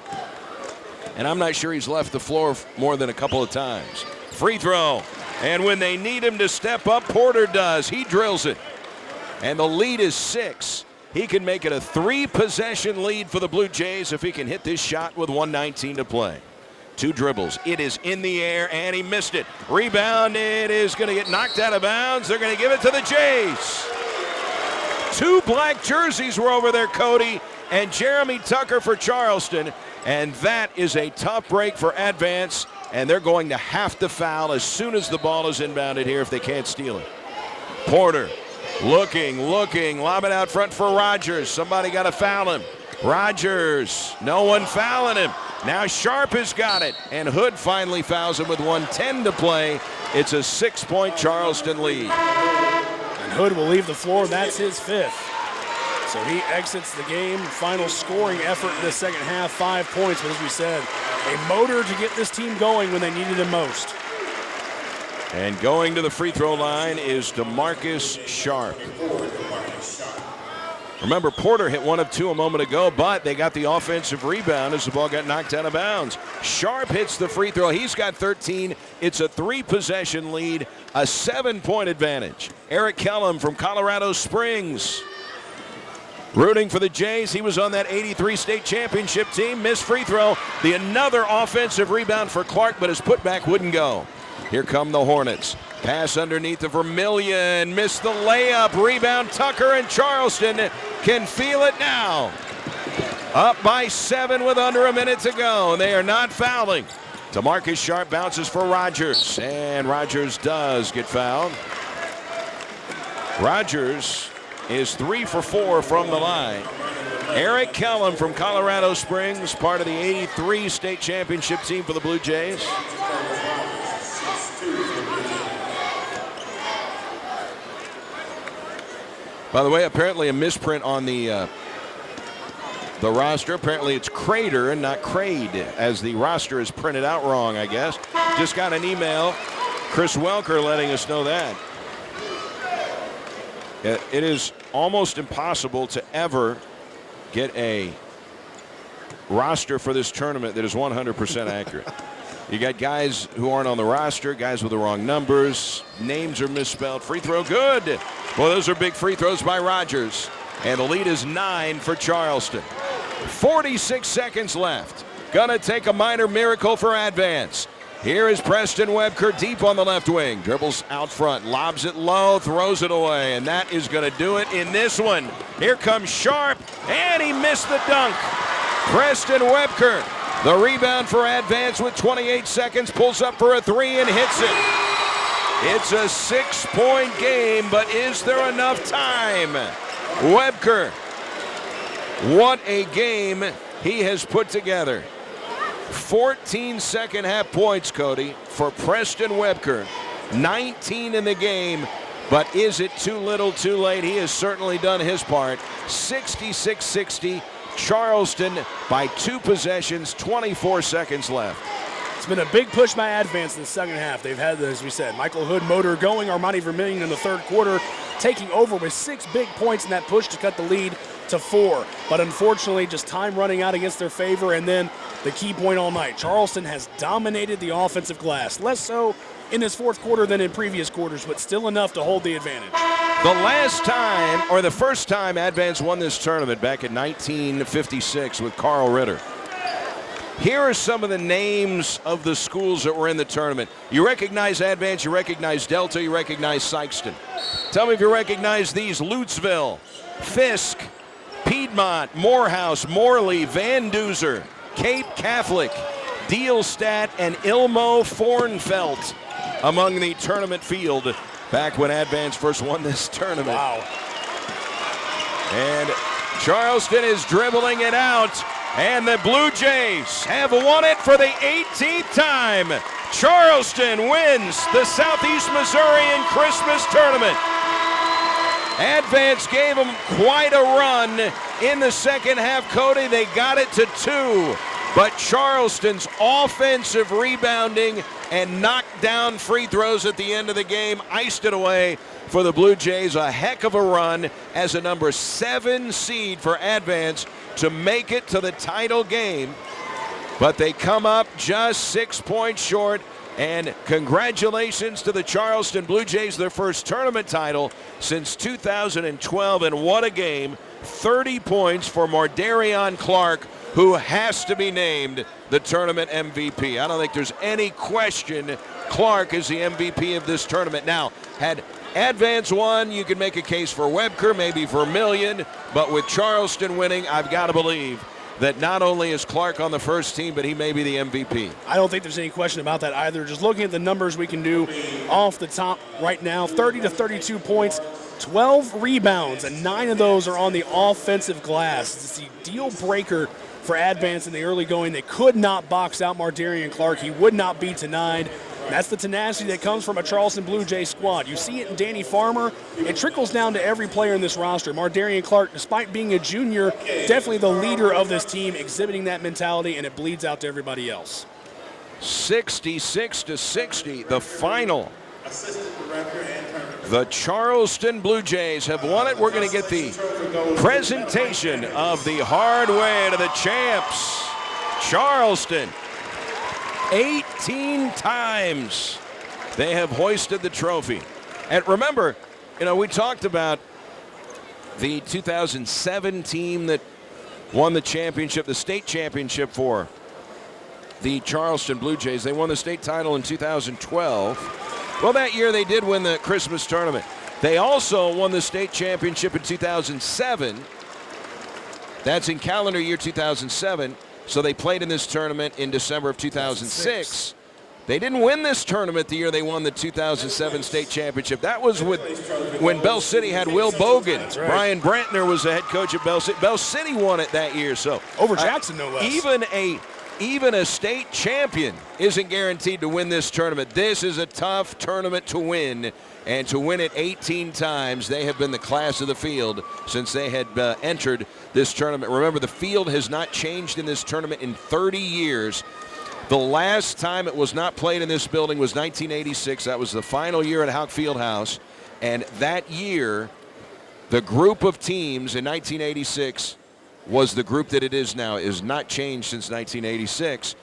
and I'm not sure he's left the floor more than a couple of times. Free throw, and when they need him to step up, Porter does. He drills it, and the lead is 6. He can make it a 3-possession lead for the Blue Jays if he can hit this shot with 1:19 to play. 2 dribbles. It is in the air, and he missed it. Rebound. It is going to get knocked out of bounds. They're going to give it to the Jays. 2 black jerseys were over there, Cody, and Jeremy Tucker for Charleston. And that is a tough break for Advance, and they're going to have to foul as soon as the ball is inbounded here if they can't steal it. Porter looking, lob it out front for Rogers. Somebody got to foul him. Rogers, no one fouling him. Now Sharpe has got it, and Hood finally fouls him with 1:10 to play. It's a 6-point Charleston lead. And Hood will leave the floor. That's his 5th. So he exits the game. Final scoring effort in the second half, 5 points. But as we said, a motor to get this team going when they needed him most. And going to the free throw line is DeMarcus Sharpe. Remember, Porter hit 1 of 2 a moment ago, but they got the offensive rebound as the ball got knocked out of bounds. Sharpe hits the free throw. He's got 13. It's a 3-possession lead, a 7-point advantage. Eric Kellum from Colorado Springs rooting for the Jays. He was on that 83 state championship team. Missed free throw. Another offensive rebound for Clark, but his putback wouldn't go. Here come the Hornets. Pass underneath of Vermillion. Missed the layup. Rebound Tucker, and Charleston can feel it now. Up by 7 with under a minute to go. And they are not fouling. DeMarcus Sharpe bounces for Rogers. And Rogers does get fouled. Rogers is 3 for 4 from the line. Eric Kellum from Colorado Springs, part of the 83 state championship team for the Blue Jays. By the way, apparently a misprint on the roster. Apparently it's Crater and not Crade, as the roster is printed out wrong, I guess. Just got an email, Chris Welker letting us know that. It is almost impossible to ever get a roster for this tournament that is 100% accurate. You got guys who aren't on the roster, guys with the wrong numbers, names are misspelled. Free throw, good. Well, those are big free throws by Rogers. And the lead is 9 for Charleston. 46 seconds left. Gonna take a minor miracle for Advance. Here is Preston Webker deep on the left wing. Dribbles out front, lobs it low, throws it away, and that is gonna do it in this one. Here comes Sharpe, and he missed the dunk. Preston Webker, the rebound for Advance with 28 seconds, pulls up for a three and hits it. It's a 6-point game, but is there enough time? Webker, what a game he has put together. 14 second half points, Cody, for Preston Webker. 19 in the game, but is it too little too late? He has certainly done his part. 66-60, Charleston by 2 possessions, 24 seconds left. It's been a big push by Advance in the second half. They've had, as we said, Michael Hood motor going, Armani Vermillion in the third quarter, taking over with 6 big points in that push to cut the lead to 4. But unfortunately, just time running out against their favor, and then the key point all night. Charleston has dominated the offensive glass. Less so in this fourth quarter than in previous quarters, but still enough to hold the advantage. The last time, or the first time Advance won this tournament back in 1956 with Carl Ritter. Here are some of the names of the schools that were in the tournament. You recognize Advance, you recognize Delta, you recognize Sykeston. Tell me if you recognize these: Lutesville, Fisk, Piedmont, Morehouse, Morley, Van Duzer, Cape Catholic, Dealstadt, and Ilmo Fornfelt among the tournament field back when Advance first won this tournament. Wow. And Charleston is dribbling it out, and the Blue Jays have won it for the 18th time. Charleston wins the Southeast Missourian Christmas Tournament. Advance gave them quite a run in the second half, Cody. They got it to 2, but Charleston's offensive rebounding and knockdown free throws at the end of the game iced it away for the Blue Jays. A heck of a run as a number 7 seed for Advance to make it to the title game, but they come up just 6 points short. And congratulations to the Charleston Blue Jays, their first tournament title since 2012. And what a game. 30 points for Mardarion Clark, who has to be named the tournament MVP. I don't think there's any question Clark is the MVP of this tournament. Now, had Advance won, you could make a case for Webker, maybe Vermillion, but with Charleston winning, I've got to believe that not only is Clark on the first team, but he may be the MVP. I don't think there's any question about that either. Just looking at the numbers we can do off the top right now, 30 to 32 points, 12 rebounds, and 9 of those are on the offensive glass. It's the deal breaker for Advance in the early going. They could not box out Mardarion Clark. He would not be denied. That's the tenacity that comes from a Charleston Blue Jays squad. You see it in Danny Farmer. It trickles down to every player in this roster. Mardarion Clark, despite being a junior, definitely the leader of this team, exhibiting that mentality, and it bleeds out to everybody else. 66-60, the final. The Charleston Blue Jays have won it. We're going to get the presentation of the hard way to the champs. Charleston. 18 times they have hoisted the trophy. And remember, we talked about the 2007 team that won the championship, the state championship for the Charleston Blue Jays. They won the state title in 2012. Well, that year they did win the Christmas tournament. They also won the state championship in 2007. That's in calendar year 2007. So they played in this tournament in December of 2006. They didn't win this tournament the year they won the 2007 state championship. That was when Bell City had Will Bogan. That's right. Brian Brantner was the head coach at Bell City. Bell City won it that year. So over Jackson, no less. Even a even a state champion isn't guaranteed to win this tournament. This is a tough tournament to win, and to win it 18 times. They have been the class of the field since they had entered this tournament. Remember, the field has not changed in this tournament in 30 years. The last time it was not played in this building was 1986. That was the final year at Houck Fieldhouse, and that year, the group of teams in 1986 was the group that it is now. It has not changed since 1986,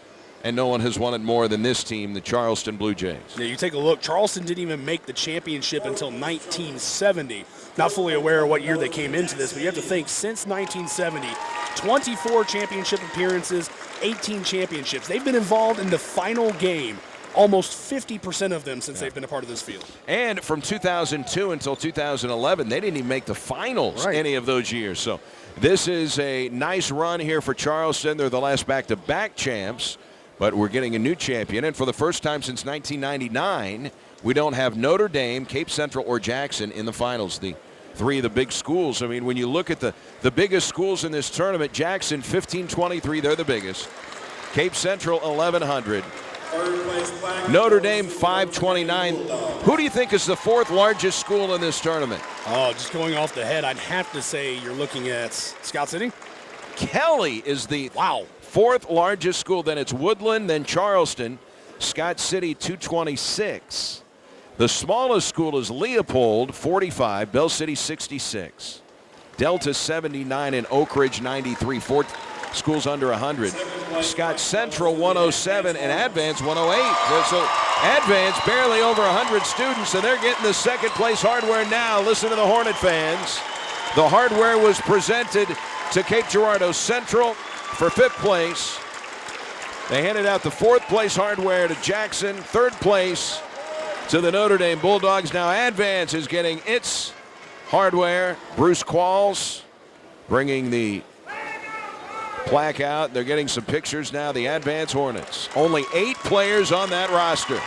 and no one has won it more than this team, the Charleston Blue Jays. Yeah, you take a look. Charleston didn't even make the championship until 1970. Not fully aware of what year they came into this, but you have to think, since 1970, 24 championship appearances, 18 championships. They've been involved in the final game, almost 50% of them since they've been a part of this field. And from 2002 until 2011, they didn't even make the finals any of those years. So this is a nice run here for Charleston. They're the last back-to-back champs, but we're getting a new champion. And for the first time since 1999, we don't have Notre Dame, Cape Central, or Jackson in the finals, the three of the big schools. I mean, when you look at the biggest schools in this tournament, Jackson, 1523, they're the biggest. Cape Central, 1100. Notre Dame, 529. Who do you think is the fourth largest school in this tournament? Oh, just going off the head, I'd have to say you're looking at Scott City. Kelly is the fourth largest school. Then it's Woodland, then Charleston. Scott City, 226. The smallest school is Leopold, 45. Bell City, 66. Delta, 79. And Oak Ridge, 93. Four schools under 100. Scott Central, 107. And Advance, 108. So Advance, barely over 100 students, and they're getting the second place hardware now. Listen to the Hornet fans. The hardware was presented to Cape Girardeau Central for 5th place. They handed out the 4th place hardware to Jackson, 3rd place to the Notre Dame Bulldogs. Now Advance is getting its hardware. Bruce Qualls bringing the plaque out. They're getting some pictures now. The Advance Hornets. Only 8 players on that roster.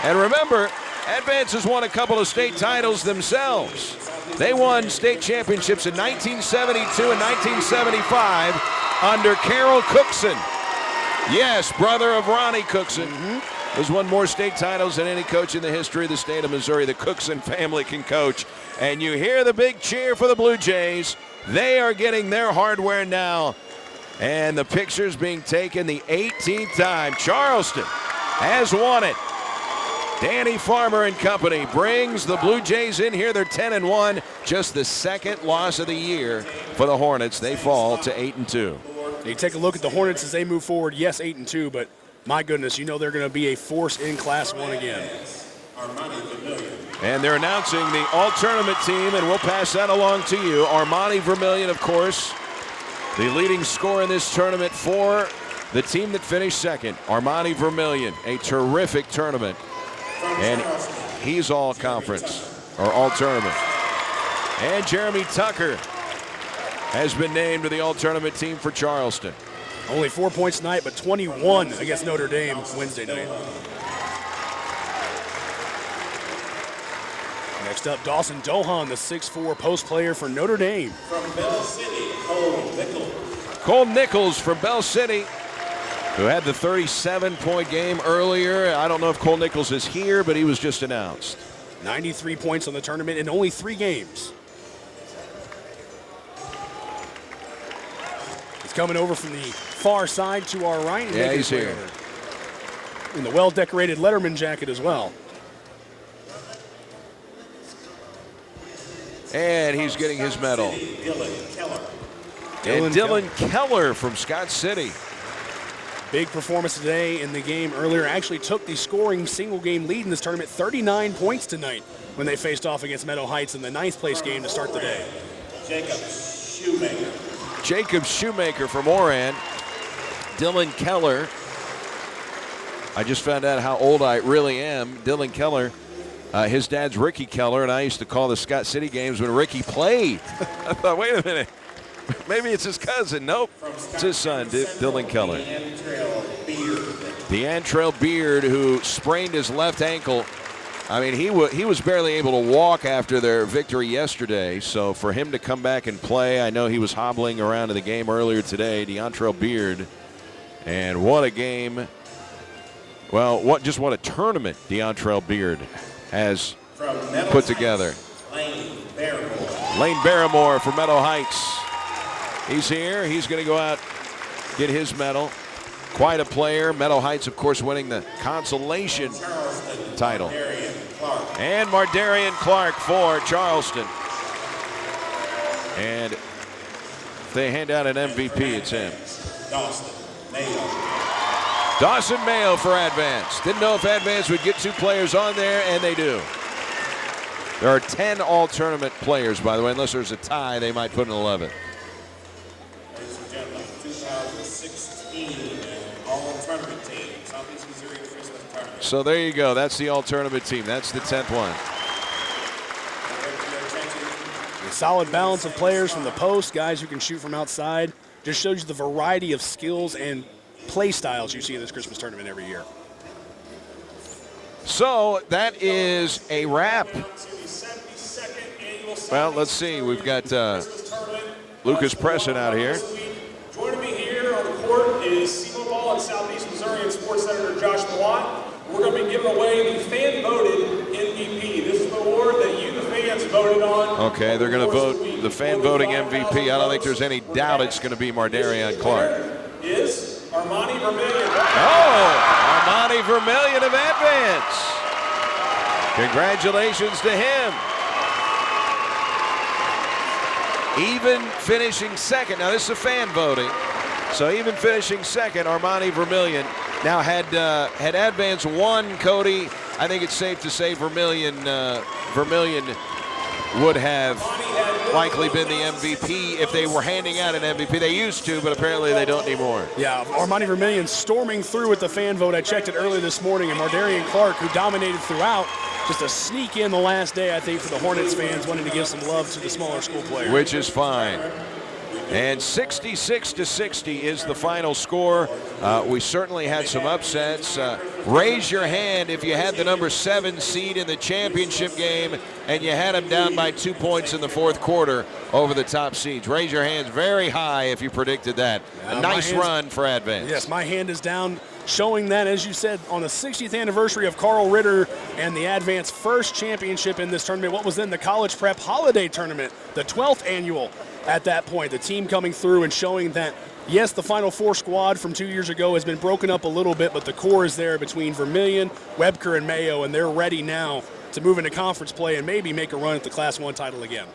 And remember, Advance has won a couple of state titles themselves. They won state championships in 1972 and 1975 under Carol Cookson. Yes, brother of Ronnie Cookson. Has won more state titles than any coach in the history of the state of Missouri. The Cookson family can coach. And you hear the big cheer for the Blue Jays. They are getting their hardware now. And the pictures being taken the 18th time. Charleston has won it. Danny Farmer and company brings the Blue Jays in here. They're 10-1. Just the second loss of the year for the Hornets. They fall to 8-2. You take a look at the Hornets as they move forward. Yes, 8-2, but my goodness, you know they're going to be a force in Class 1 again. And they're announcing the all-tournament team, and we'll pass that along to you. Armani Vermillion, of course, the leading scorer in this tournament for the team that finished second. Armani Vermillion, a terrific tournament. And he's all conference, or all tournament. And Jeremy Tucker has been named to the all tournament team for Charleston. Only 4 points tonight, but 21 against Notre Dame Wednesday night. Next up, Dawson Dohan, the 6'4" post player for Notre Dame. From Bell City, Cole Nichols. Cole Nichols from Bell City, who had the 37-point game earlier. I don't know if Cole Nichols is here, but he was just announced. 93 points on the tournament in only 3 games. He's coming over from the far side to our right. Yeah, he's here. In the well-decorated Letterman jacket as well. And he's getting his medal. And Dylan Keller from Scott City. Big performance today in the game earlier. Actually took the scoring single game lead in this tournament. 39 points tonight when they faced off against Meadow Heights in the 9th place game to start the day. Jacob Shoemaker from Oran. Dylan Keller. I just found out how old I really am. Dylan Keller. His dad's Ricky Keller, and I used to call the Scott City games when Ricky played. I thought, wait a minute. Maybe it's his cousin. Nope. It's his son, Dylan Keller. The Antrell Beard, who sprained his left ankle. I mean, he was barely able to walk after their victory yesterday. So for him to come back and play, I know he was hobbling around in the game earlier today. DeAntrell Beard And what a game. Well, what a tournament Deontrell Beard has put together. Lane Barrymore from Meadow Heights. He's here. He's going to go out, get his medal. Quite a player. Meadow Heights, of course, winning the consolation title. And Mardarian Clark for Charleston. And if they hand out an MVP, it's him. Dawson Mayo for Advance. Didn't know if Advance would get 2 players on there, and they do. There are 10 all-tournament players, by the way. Unless there's a tie, they might put an 11th. Ladies and gentlemen, 2016 all-tournament team, Southeast Missouri Christmas Tournament. So there you go. That's the all-tournament team. That's the 10th one. A solid balance of players from the post, guys who can shoot from outside. Just shows you the variety of skills and play styles you see in this Christmas tournament every year. So that is a wrap. Well, let's see. We've got Lucas Presson out here. Joining me here on the court is SEMO Ball and Southeast Missourian Sports Senator Josh Malott. We're going to be giving away the fan-voted MVP. This is the award that you, the fans, voted on. Okay, they're going to vote the fan voting MVP. I don't think there's any doubt it's going to be Mardarian Clark. Is Armani Vermillion. Oh, Armani Vermillion of Advance. Congratulations to him. Even finishing second. Now, this is a fan voting. So even finishing second, Armani Vermillion. Now, had Advance won, Cody, I think it's safe to say Vermillion would have likely been the MVP if they were handing out an MVP. They used to, but apparently they don't anymore. Yeah, Armani Vermillion storming through with the fan vote. I checked it earlier this morning, and Mardarian Clark, who dominated throughout, just a sneak in the last day, I think, for the Hornets fans wanting to give some love to the smaller school players. Which is fine. And 66-60 is the final score. We certainly had some upsets. Raise your hand if you had the number 7 seed in the championship game and you had them down by 2 points in the fourth quarter over the top seeds. Raise your hands very high if you predicted that. A nice run for Advance. Yes, my hand is down, showing that, as you said, on the 60th anniversary of Carl Ritter and the Advance first championship in this tournament, what was then the College Prep Holiday Tournament, the 12th annual. At that point, the team coming through and showing that, yes, the Final Four squad from 2 years ago has been broken up a little bit, but the core is there between Vermillion, Webker, and Mayo, and they're ready now to move into conference play and maybe make a run at the Class 1 title again.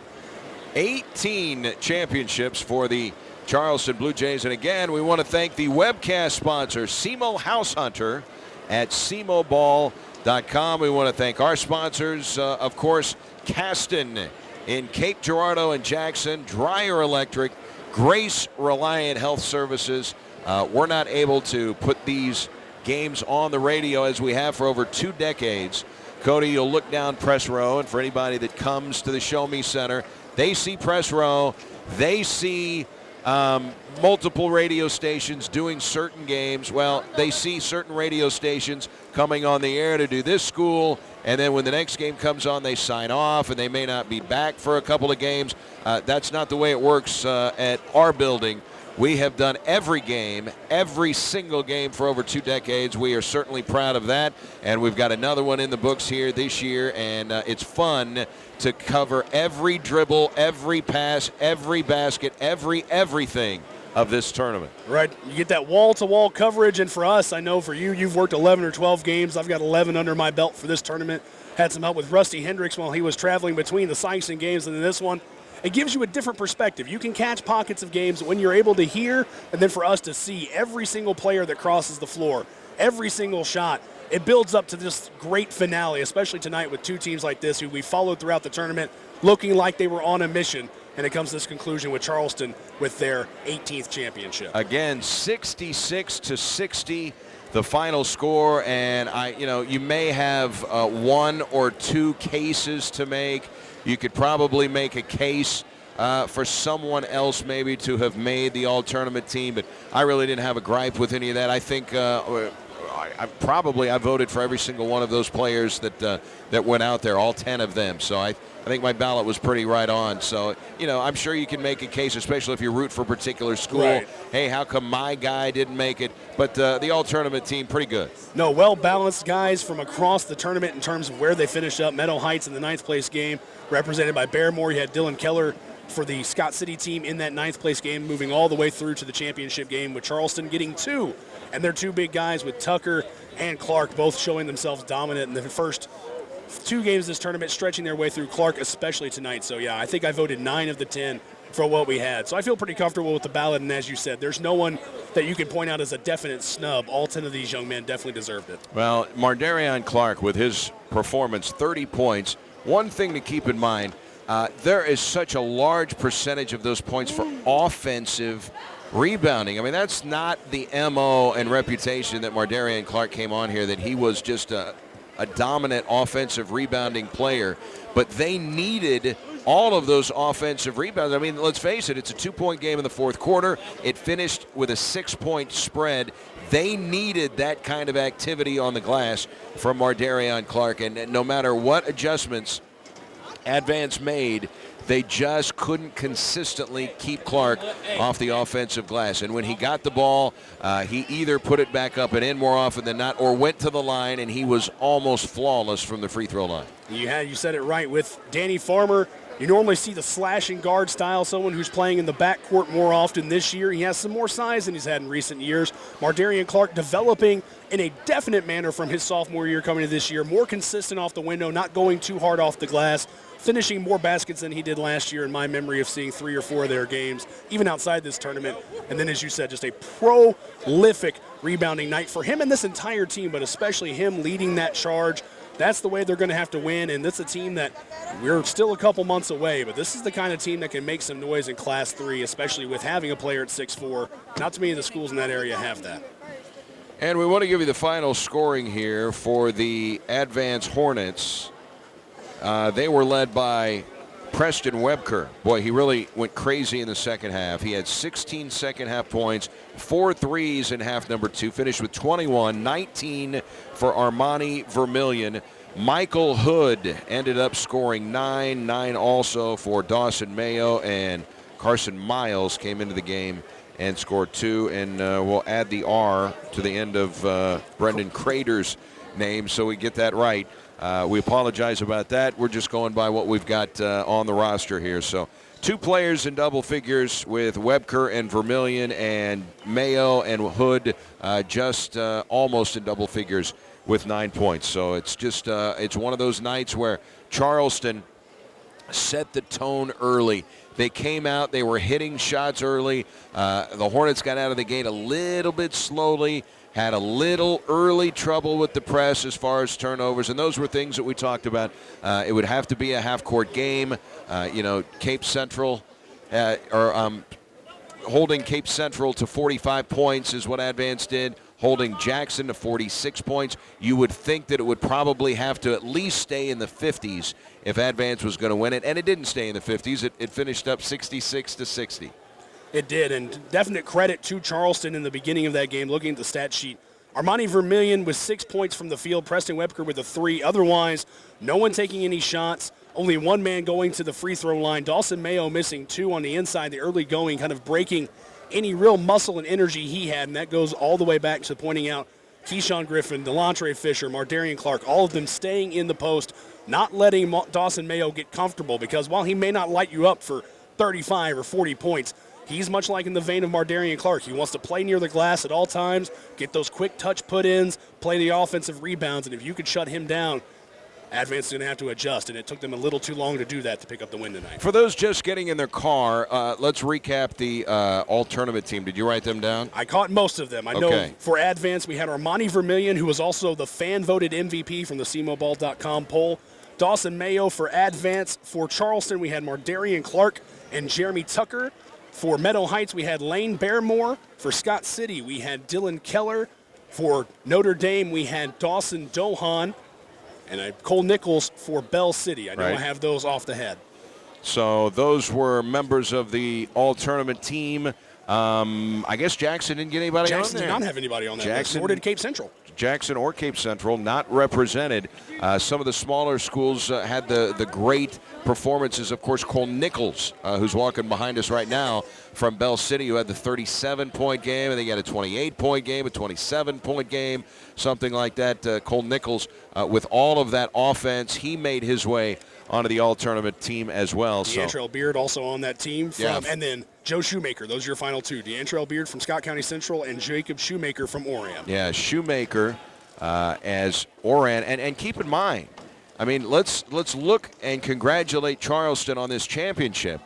18 championships for the Charleston Blue Jays. And again, we want to thank the webcast sponsor, SEMO House Hunter at SEMOBall.com. We want to thank our sponsors, of course, Caston in Cape Girardeau and Jackson, Dryer Electric, Grace Reliant Health Services. We're not able to put these games on the radio as we have for over 2 decades. Cody, you'll look down press row, and for anybody that comes to the Show Me Center, they see press row, they see multiple radio stations doing certain games. Well, they see certain radio stations coming on the air to do this school, and then when the next game comes on, they sign off, and they may not be back for a couple of games. That's not the way it works at our building. We have done every game, every single game for over 2 decades. We are certainly proud of that, and we've got another one in the books here this year, and it's fun to cover every dribble, every pass, every basket, everything of this tournament. Right. You get that wall-to-wall coverage, and for us, I know for you, you've worked 11 or 12 games. I've got 11 under my belt for this tournament. Had some help with Rusty Hendricks while he was traveling between the Sykeston games and then this one. It gives you a different perspective. You can catch pockets of games when you're able to hear, and then for us to see every single player that crosses the floor, every single shot. It builds up to this great finale, especially tonight with 2 teams like this who we followed throughout the tournament, looking like they were on a mission. And it comes to this conclusion with Charleston with their 18th championship. Again, 66-60, the final score, and you may have 1 or 2 cases to make. You could probably make a case for someone else maybe to have made the all-tournament team, but I really didn't have a gripe with any of that. I think I voted for every single one of those players that went out there, all 10 of them. So I think my ballot was pretty right on. So, I'm sure you can make a case, especially if you root for a particular school. Right. Hey, how come my guy didn't make it? But the all-tournament team, pretty good. No, well-balanced guys from across the tournament in terms of where they finished up. Meadow Heights in the 9th place game, represented by Barrymore. You had Dylan Keller for the Scott City team in that 9th place game, moving all the way through to the championship game, with Charleston getting 2. And they're 2 big guys with Tucker and Clark both showing themselves dominant in the first 2 games of this tournament, stretching their way through, Clark especially tonight. So, yeah, I think I voted 9 of the 10 for what we had. So I feel pretty comfortable with the ballot, and as you said, there's no one that you can point out as a definite snub. All 10 of these young men definitely deserved it. Well, Mardarion Clark, with his performance, 30 points. One thing to keep in mind, there is such a large percentage of those points for offensive rebounding. I mean, that's not the MO and reputation that Mardarion Clark came on here, that he was just a dominant offensive rebounding player. But they needed all of those offensive rebounds. I mean, let's face it, it's a 2-point game in the 4th quarter. It finished with a 6-point spread. They needed that kind of activity on the glass from Mardarion Clark. And no matter what adjustments Advance made, they just couldn't consistently keep Clark off the offensive glass. And when he got the ball, he either put it back up and in more often than not, or went to the line, and he was almost flawless from the free throw line. You said it right. With Danny Farmer, you normally see the slashing guard style, someone who's playing in the backcourt more often. This year, he has some more size than he's had in recent years. Mardarion Clark developing in a definite manner from his sophomore year coming into this year, more consistent off the window, not going too hard off the glass, finishing more baskets than he did last year in my memory of seeing 3 or 4 of their games, even outside this tournament. And then, as you said, just a prolific rebounding night for him and this entire team, but especially him leading that charge. That's the way they're going to have to win, and that's a team that we're still a couple months away, but this is the kind of team that can make some noise in Class 3, especially with having a player at 6'4". Not too many of the schools in that area have that. And we want to give you the final scoring here for the Advance Hornets. They were led by Preston Webker. Boy, he really went crazy in the second half. He had 16 second half points, 4 threes in half number 2, finished with 21, 19 for Armani Vermillion. Michael Hood ended up scoring 9 also for Dawson Mayo, and Carson Miles came into the game and scored 2, and we'll add the R to the end of Brendan Crater's name so we get that right. We apologize about that. We're just going by what we've got on the roster here. So 2 players in double figures with Webker and Vermillion, and Mayo and Hood just almost in double figures with 9 points. So it's just it's one of those nights where Charleston set the tone early. They came out, they were hitting shots early. The Hornets got out of the gate a little bit slowly, had a little early trouble with the press as far as turnovers, and those were things that we talked about. It would have to be a half-court game. Cape Central, holding Cape Central to 45 points is what Advance did. Holding Jackson to 46 points. You would think that it would probably have to at least stay in the 50s if Advance was going to win it, and it didn't stay in the 50s. It finished up 66-60. It did, and definite credit to Charleston in the beginning of that game. Looking at the stat sheet, Armani Vermillion with 6 points from the field, Preston Webker with a 3. Otherwise, no one taking any shots, only one man going to the free throw line. Dawson Mayo missing 2 on the inside, the early going, kind of breaking any real muscle and energy he had, and that goes all the way back to pointing out Keyshawn Griffin, Delantre Fisher, Mardarion Clark, all of them staying in the post, not letting Dawson Mayo get comfortable, because while he may not light you up for 35 or 40 points, he's much like in the vein of Mardarion Clark. He wants to play near the glass at all times, get those quick touch put-ins, play the offensive rebounds, and if you could shut him down, Advance is going to have to adjust, and it took them a little too long to do that to pick up the win tonight. For those just getting in their car, let's recap the all-tournament team. Did you write them down? I caught most of them. I know for Advance we had Armani Vermillion, who was also the fan-voted MVP from the CMOBall.com poll. Dawson Mayo for Advance. For Charleston, we had Mardarion Clark and Jeremy Tucker. For Meadow Heights, we had Lane Barrymore. For Scott City, we had Dylan Keller. For Notre Dame, we had Dawson Dohan. And Cole Nichols for Bell City. I know I have those off the head. So those were members of the all-tournament team. I guess Jackson didn't get anybody on there. Jackson did not have anybody on that list, nor did Cape Central. Jackson or Cape Central not represented. Some of the smaller schools had the great performances. Of course, Nichols, who's walking behind us right now from Bell City, who had the 37-point game, and they got a 28-point game, a 27-point game, something like that. Nichols, with all of that offense, he made his way onto the all-tournament team as well. D'Antrell Beard also on that team. And then Joe Shoemaker. Those are your final two. D'Antrell Beard from Scott County Central and Jacob Shoemaker from Oran. Yeah, Shoemaker as Oran. And keep in mind, I mean, let's look and congratulate Charleston on this championship.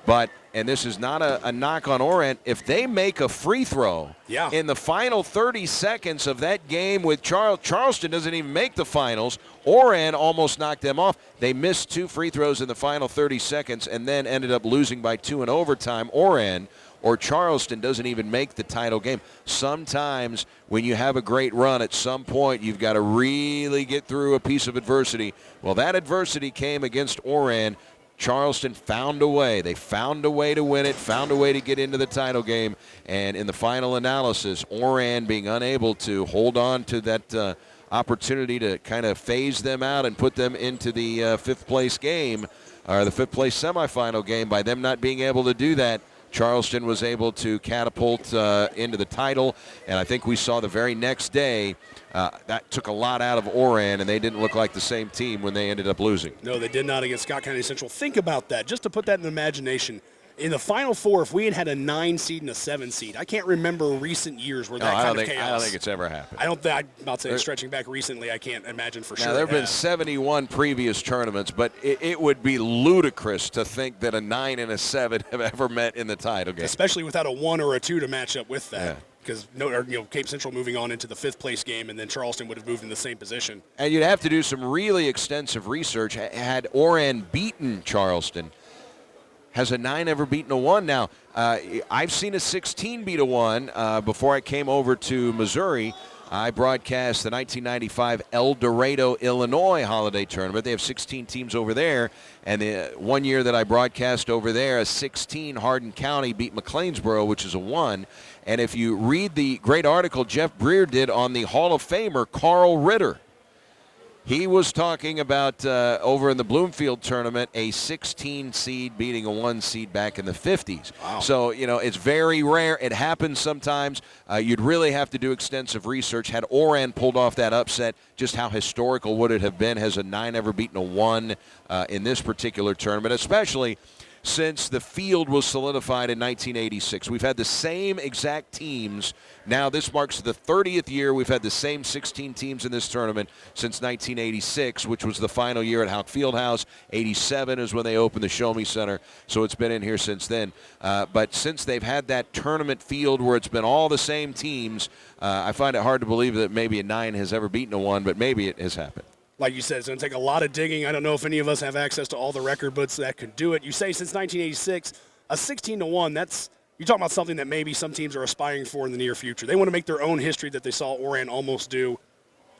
But, and this is not a knock on Oran, if they make a free throw in the final 30 seconds of that game with Charleston doesn't even make the finals, Oran almost knocked them off. They missed 2 free throws in the final 30 seconds and then ended up losing by 2 in overtime. Oran or Charleston doesn't even make the title game. Sometimes when you have a great run, at some point you've got to really get through a piece of adversity. Well, that adversity came against Oran. Charleston found a way. They found a way to win it, found a way to get into the title game. And in the final analysis, Oran being unable to hold on to that opportunity to kind of phase them out and put them into the fifth-place game, or the fifth-place semifinal game. By them not being able to do that, Charleston was able to catapult into the title. And I think we saw the very next day that took a lot out of Oran, and they didn't look like the same team when they ended up losing. No, they did not against Scott County Central. Think about that, just to put that in imagination. In the Final Four, if we had a 9 seed and a 7 seed, I can't remember recent years where that kind of chaos. I don't think it's ever happened. I'm about to say, stretching back recently, I can't imagine for sure. Now, there have been 71 previous tournaments, but it would be ludicrous to think that a 9 and a 7 have ever met in the title game. Especially without a 1 or a 2 to match up with that. Because Cape Central moving on into the 5th place game, and then Charleston would have moved in the same position. And you'd have to do some really extensive research. Had Oran beaten Charleston, has a 9 ever beaten a 1? Now, I've seen a 16 beat a 1 before I came over to Missouri. I broadcast the 1995 El Dorado, Illinois Holiday Tournament. They have 16 teams over there. And the one year that I broadcast over there, a 16 Hardin County beat McLeansboro, which is a 1. And if you read the great article Jeff Breer did on the Hall of Famer Carl Ritter, he was talking about over in the Bloomfield tournament, a 16 seed beating a 1 seed back in the 50s. Wow. So, it's very rare. It happens sometimes. You'd really have to do extensive research. Had Oran pulled off that upset, just how historical would it have been? Has a 9 ever beaten a 1 in this particular tournament, especially since the field was solidified in 1986. We've had the same exact teams. Now this marks the 30th year we've had the same 16 teams in this tournament since 1986, which was the final year at Houck Fieldhouse. 87 is when they opened the Show Me Center, so it's been in here since then. But since they've had that tournament field where it's been all the same teams, I find it hard to believe that maybe a 9 has ever beaten a 1, but maybe it has happened. Like you said, it's going to take a lot of digging. I don't know if any of us have access to all the record books that could do it. You say since 1986, a 16-1, that's – you're talking about something that maybe some teams are aspiring for in the near future. They want to make their own history that they saw Oran almost do.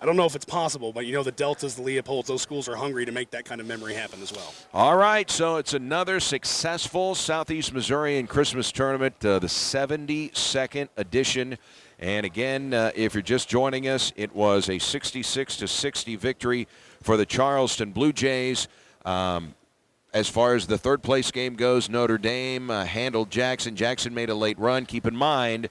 I don't know if it's possible, but the Deltas, the Leopolds, those schools are hungry to make that kind of memory happen as well. All right, so it's another successful Southeast Missourian Christmas tournament, the 72nd edition. And again, if you're just joining us, it was a 66-60 victory for the Charleston Blue Jays. As far as the third-place game goes, Notre Dame handled Jackson. Jackson made a late run. Keep in mind,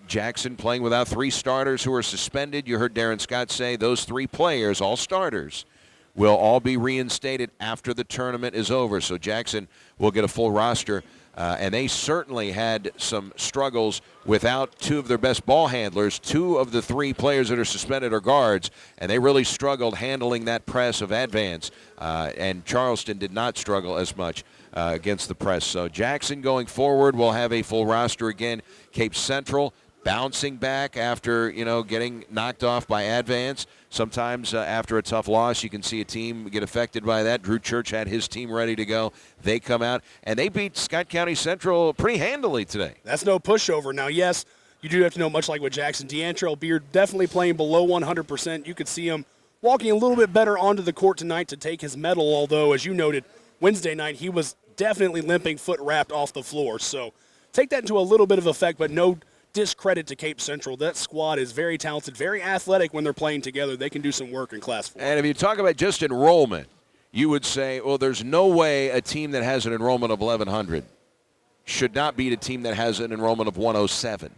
Jackson playing without 3 starters who are suspended. You heard Darren Scott say those 3 players, all starters, will all be reinstated after the tournament is over. So Jackson will get a full roster. And they certainly had some struggles without 2 of their best ball handlers. 2 of the 3 players that are suspended are guards, and they really struggled handling that press of Advance. And Charleston did not struggle as much against the press. So Jackson going forward will have a full roster again. Cape Central bouncing back after, getting knocked off by Advance. Sometimes after a tough loss, you can see a team get affected by that. Drew Church had his team ready to go. They come out, and they beat Scott County Central pretty handily today. That's no pushover. Now, yes, you do have to know, much like with Jackson, D'Antrell Beard definitely playing below 100%. You could see him walking a little bit better onto the court tonight to take his medal, although, as you noted, Wednesday night he was definitely limping, foot wrapped off the floor. So take that into a little bit of effect, but no discredit to Cape Central. That squad is very talented, very athletic when they're playing together. They can do some work in Class 4. And if you talk about just enrollment, you would say, well, there's no way a team that has an enrollment of 1,100 should not beat a team that has an enrollment of 107.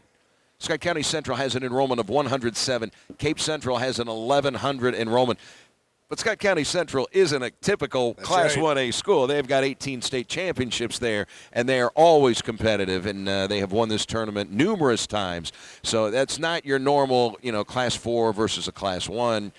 Scott County Central has an enrollment of 107. Cape Central has an 1,100 enrollment. But Scott County Central isn't a typical Class 1A school. They've got 18 state championships there, and they are always competitive, and they have won this tournament numerous times. So that's not your normal, Class 4 versus a Class 1.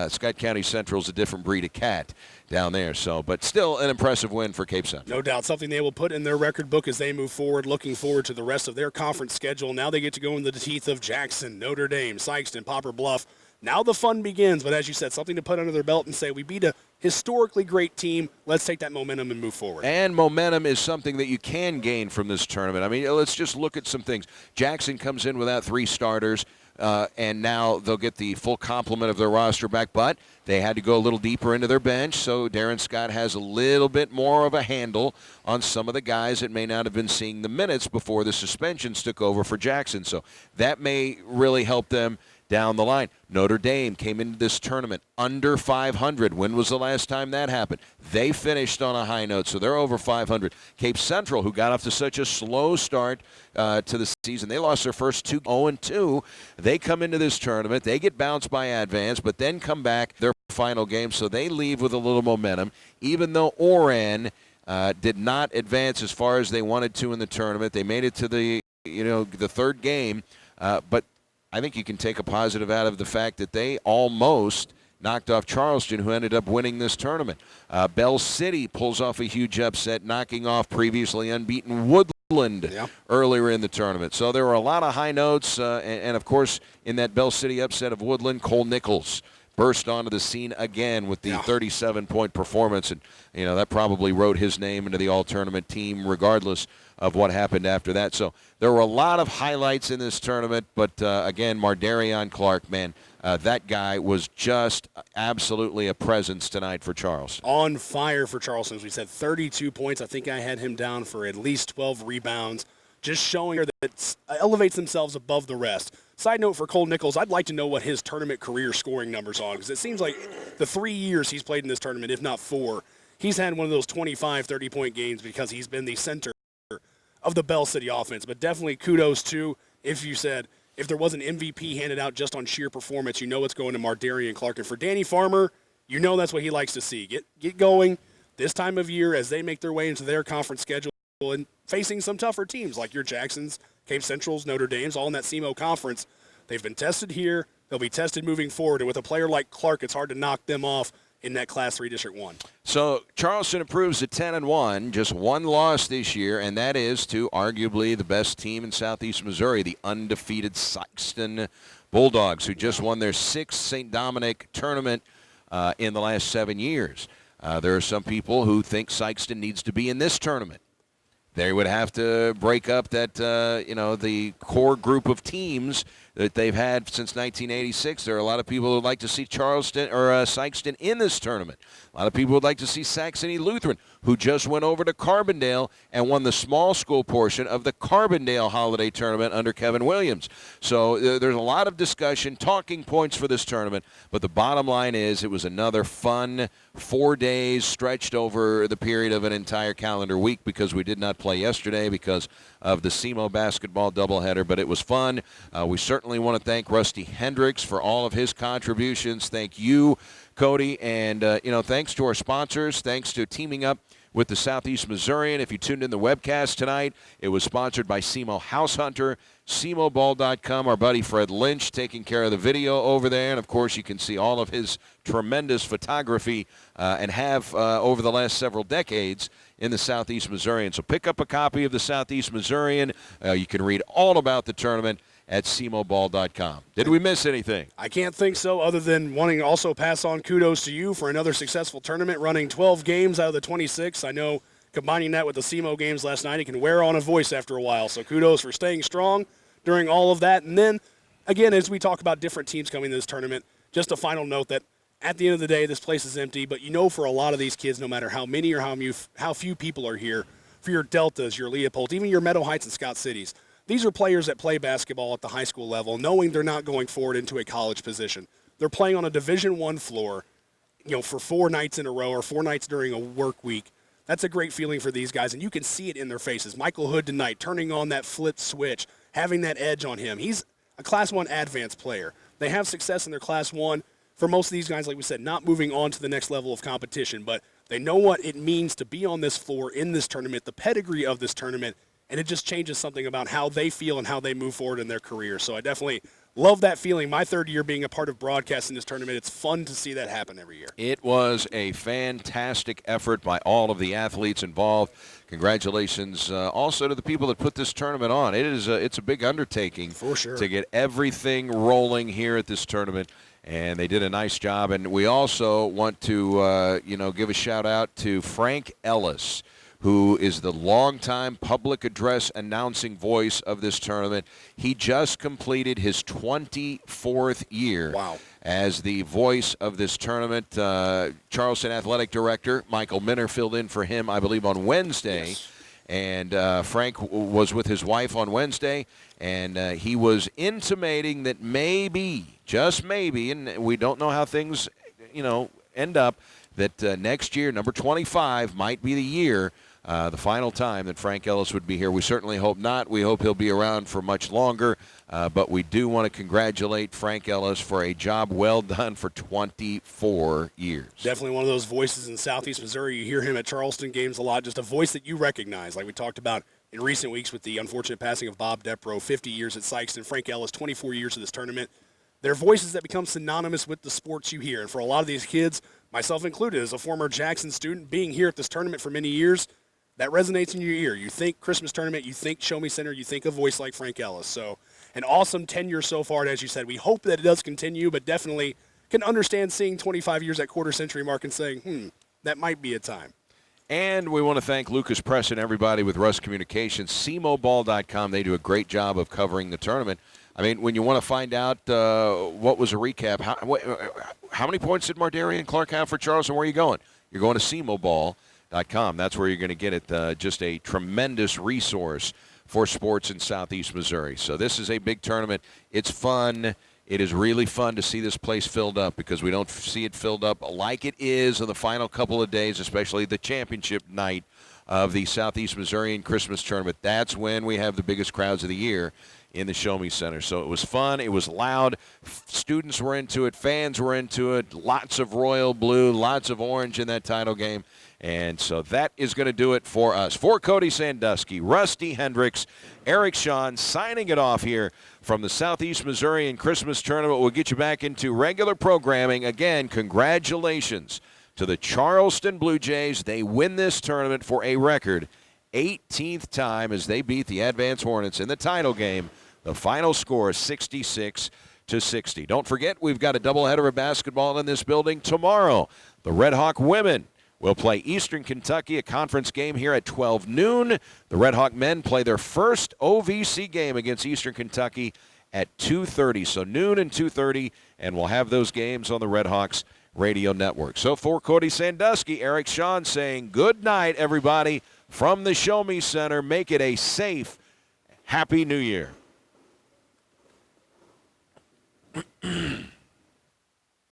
Scott County Central is a different breed of cat down there. So, but still an impressive win for Cape Central. No doubt, something they will put in their record book as they move forward, looking forward to the rest of their conference schedule. Now they get to go into the teeth of Jackson, Notre Dame, Sykeston, Poplar Bluff. Now the fun begins, but as you said, something to put under their belt and say, we beat a historically great team. Let's take that momentum and move forward. And momentum is something that you can gain from this tournament. I mean, let's just look at some things. Jackson comes in without 3 starters, and now they'll get the full complement of their roster back, but they had to go a little deeper into their bench, so Darren Scott has a little bit more of a handle on some of the guys that may not have been seeing the minutes before the suspensions took over for Jackson. So that may really help them down the line. Notre Dame came into this tournament under 500. When was the last time that happened? They finished on a high note, so they're over 500. Cape Central, who got off to such a slow start to the season, they lost their first 2, 0-2. They come into this tournament. They get bounced by Advance, but then come back their final game, so they leave with a little momentum. Even though Oran did not advance as far as they wanted to in the tournament, they made it to the third game, but I think you can take a positive out of the fact that they almost knocked off Charleston, who ended up winning this tournament. Bell City pulls off a huge upset, knocking off previously unbeaten Woodland earlier in the tournament. So there were a lot of high notes, and of course, in that Bell City upset of Woodland, Cole Nichols burst onto the scene again with the 37-point performance, and that probably wrote his name into the all-tournament team regardless of what happened after that. So there were a lot of highlights in this tournament, but again, Mardarion Clark, man, that guy was just absolutely a presence tonight for Charleston. On fire for Charleston, as we said, 32 points. I think I had him down for at least 12 rebounds, just showing that elevates themselves above the rest. Side note for Cole Nichols, I'd like to know what his tournament career scoring numbers are, because it seems like the 3 years he's played in this tournament, if not 4, he's had one of those 25, 30-point games because he's been the center of the Bell City offense. But definitely kudos to, if there was an MVP handed out just on sheer performance, it's going to Mardarion Clark. And for Danny Farmer, that's what he likes to see. Get going this time of year as they make their way into their conference schedule and facing some tougher teams like your Jacksons, Cape Centrals, Notre Dames, all in that SEMO conference. They've been tested here. They'll be tested moving forward. And with a player like Clark, it's hard to knock them off in that Class 3 District 1. So Charleston improves to 10-1, just one loss this year, and that is to arguably the best team in Southeast Missouri, the undefeated Sykeston Bulldogs, who just won their 6th St. Dominic tournament in the last 7 years. There are some people who think Sykeston needs to be in this tournament. They would have to break up that, the core group of teams that they've had since 1986. There are a lot of people who would like to see Charleston or Sykeston in this tournament. A lot of people would like to see Saxony Lutheran, who just went over to Carbondale and won the small school portion of the Carbondale Holiday Tournament under Kevin Williams. So there's a lot of discussion, talking points for this tournament, but the bottom line is it was another fun 4 days stretched over the period of an entire calendar week, because we did not play yesterday because of the SEMO basketball doubleheader, but it was fun. We certainly want to thank Rusty Hendricks for all of his contributions. Thank you, Cody, and thanks to our sponsors. Thanks to teaming up with the Southeast Missourian. If you tuned in the webcast tonight, it was sponsored by SEMO House Hunter, SEMOBall.com, our buddy Fred Lynch taking care of the video over there, and of course you can see all of his tremendous photography and have over the last several decades in the Southeast Missourian. So pick up a copy of the Southeast Missourian. You can read all about the tournament at SEMOBall.com. Did we miss anything? I can't think so, other than wanting to also pass on kudos to you for another successful tournament, running 12 games out of the 26. I know combining that with the SEMO games last night, it can wear on a voice after a while. So kudos for staying strong during all of that. And then, again, as we talk about different teams coming to this tournament, just a final note that at the end of the day, this place is empty. But for a lot of these kids, no matter how many or how few people are here, for your Deltas, your Leopold, even your Meadow Heights and Scott Cities, these are players that play basketball at the high school level, knowing they're not going forward into a college position. They're playing on a Division I floor, for 4 nights in a row or 4 nights during a work week. That's a great feeling for these guys, and you can see it in their faces. Michael Hood tonight, turning on that flip switch, having that edge on him. He's a Class I advanced player. They have success in their Class I. For most of these guys, like we said, not moving on to the next level of competition, but they know what it means to be on this floor in this tournament, the pedigree of this tournament, and it just changes something about how they feel and how they move forward in their career. So I definitely love that feeling. My 3rd year being a part of broadcasting this tournament, it's fun to see that happen every year. It was a fantastic effort by all of the athletes involved. Congratulations also to the people that put this tournament on. It's a big undertaking for sure to get everything rolling here at this tournament, and they did a nice job. And we also want to give a shout out to Frank Ellis, who is the longtime public address announcing voice of this tournament. He just completed his 24th year as the voice of this tournament. Charleston Athletic Director Michael Minner filled in for him, I believe, on Wednesday. Yes. And Frank was with his wife on Wednesday, and he was intimating that maybe, just maybe, and we don't know how things, end up, that next year, number 25, might be the year, the final time that Frank Ellis would be here. We certainly hope not. We hope he'll be around for much longer. But we do want to congratulate Frank Ellis for a job well done for 24 years. Definitely one of those voices in Southeast Missouri. You hear him at Charleston games a lot, just a voice that you recognize, like we talked about in recent weeks with the unfortunate passing of Bob Depro, 50 years at Sykeston, Frank Ellis, 24 years of this tournament. They're voices that become synonymous with the sports you hear. And for a lot of these kids, myself included, as a former Jackson student, being here at this tournament for many years, that resonates in your ear. You think Christmas tournament, you think Show Me Center, you think a voice like Frank Ellis. So an awesome tenure so far, and as you said, we hope that it does continue, but definitely can understand seeing 25 years at quarter century mark and saying, that might be a time. And we want to thank Lucas Press and everybody with Russ Communications, CMOBall.com. They do a great job of covering the tournament. I mean, when you want to find out what was a recap, how many points did Mardarian Clark have for Charleston? Where are you going? You're going to CMOBall.com. That's where you're going to get it. Just a tremendous resource for sports in Southeast Missouri. So this is a big tournament. It's fun. It is really fun to see this place filled up because we don't see it filled up like it is in the final couple of days, especially the championship night of the Southeast Missourian Christmas tournament. That's when we have the biggest crowds of the year in the Show Me Center. So it was fun. It was loud. Students were into it. Fans were into it. Lots of royal blue, lots of orange in that title game. And so that is going to do it for us. For Cody Sandusky, Rusty Hendricks, Eric Shawn signing it off here from the Southeast Missourian Christmas Tournament. We'll get you back into regular programming. Again, congratulations to the Charleston Blue Jays. They win this tournament for a record 18th time as they beat the Advance Hornets in the title game. The final score is 66-60. Don't forget, we've got a doubleheader of basketball in this building tomorrow. The Red Hawk women will play Eastern Kentucky, a conference game here at 12 noon. The Red Hawk men play their first OVC game against Eastern Kentucky at 2:30. So noon and 2:30, and we'll have those games on the Red Hawks radio network. So for Cody Sandusky, Eric Shawn saying good night, everybody, from the Show Me Center. Make it a safe, happy New Year.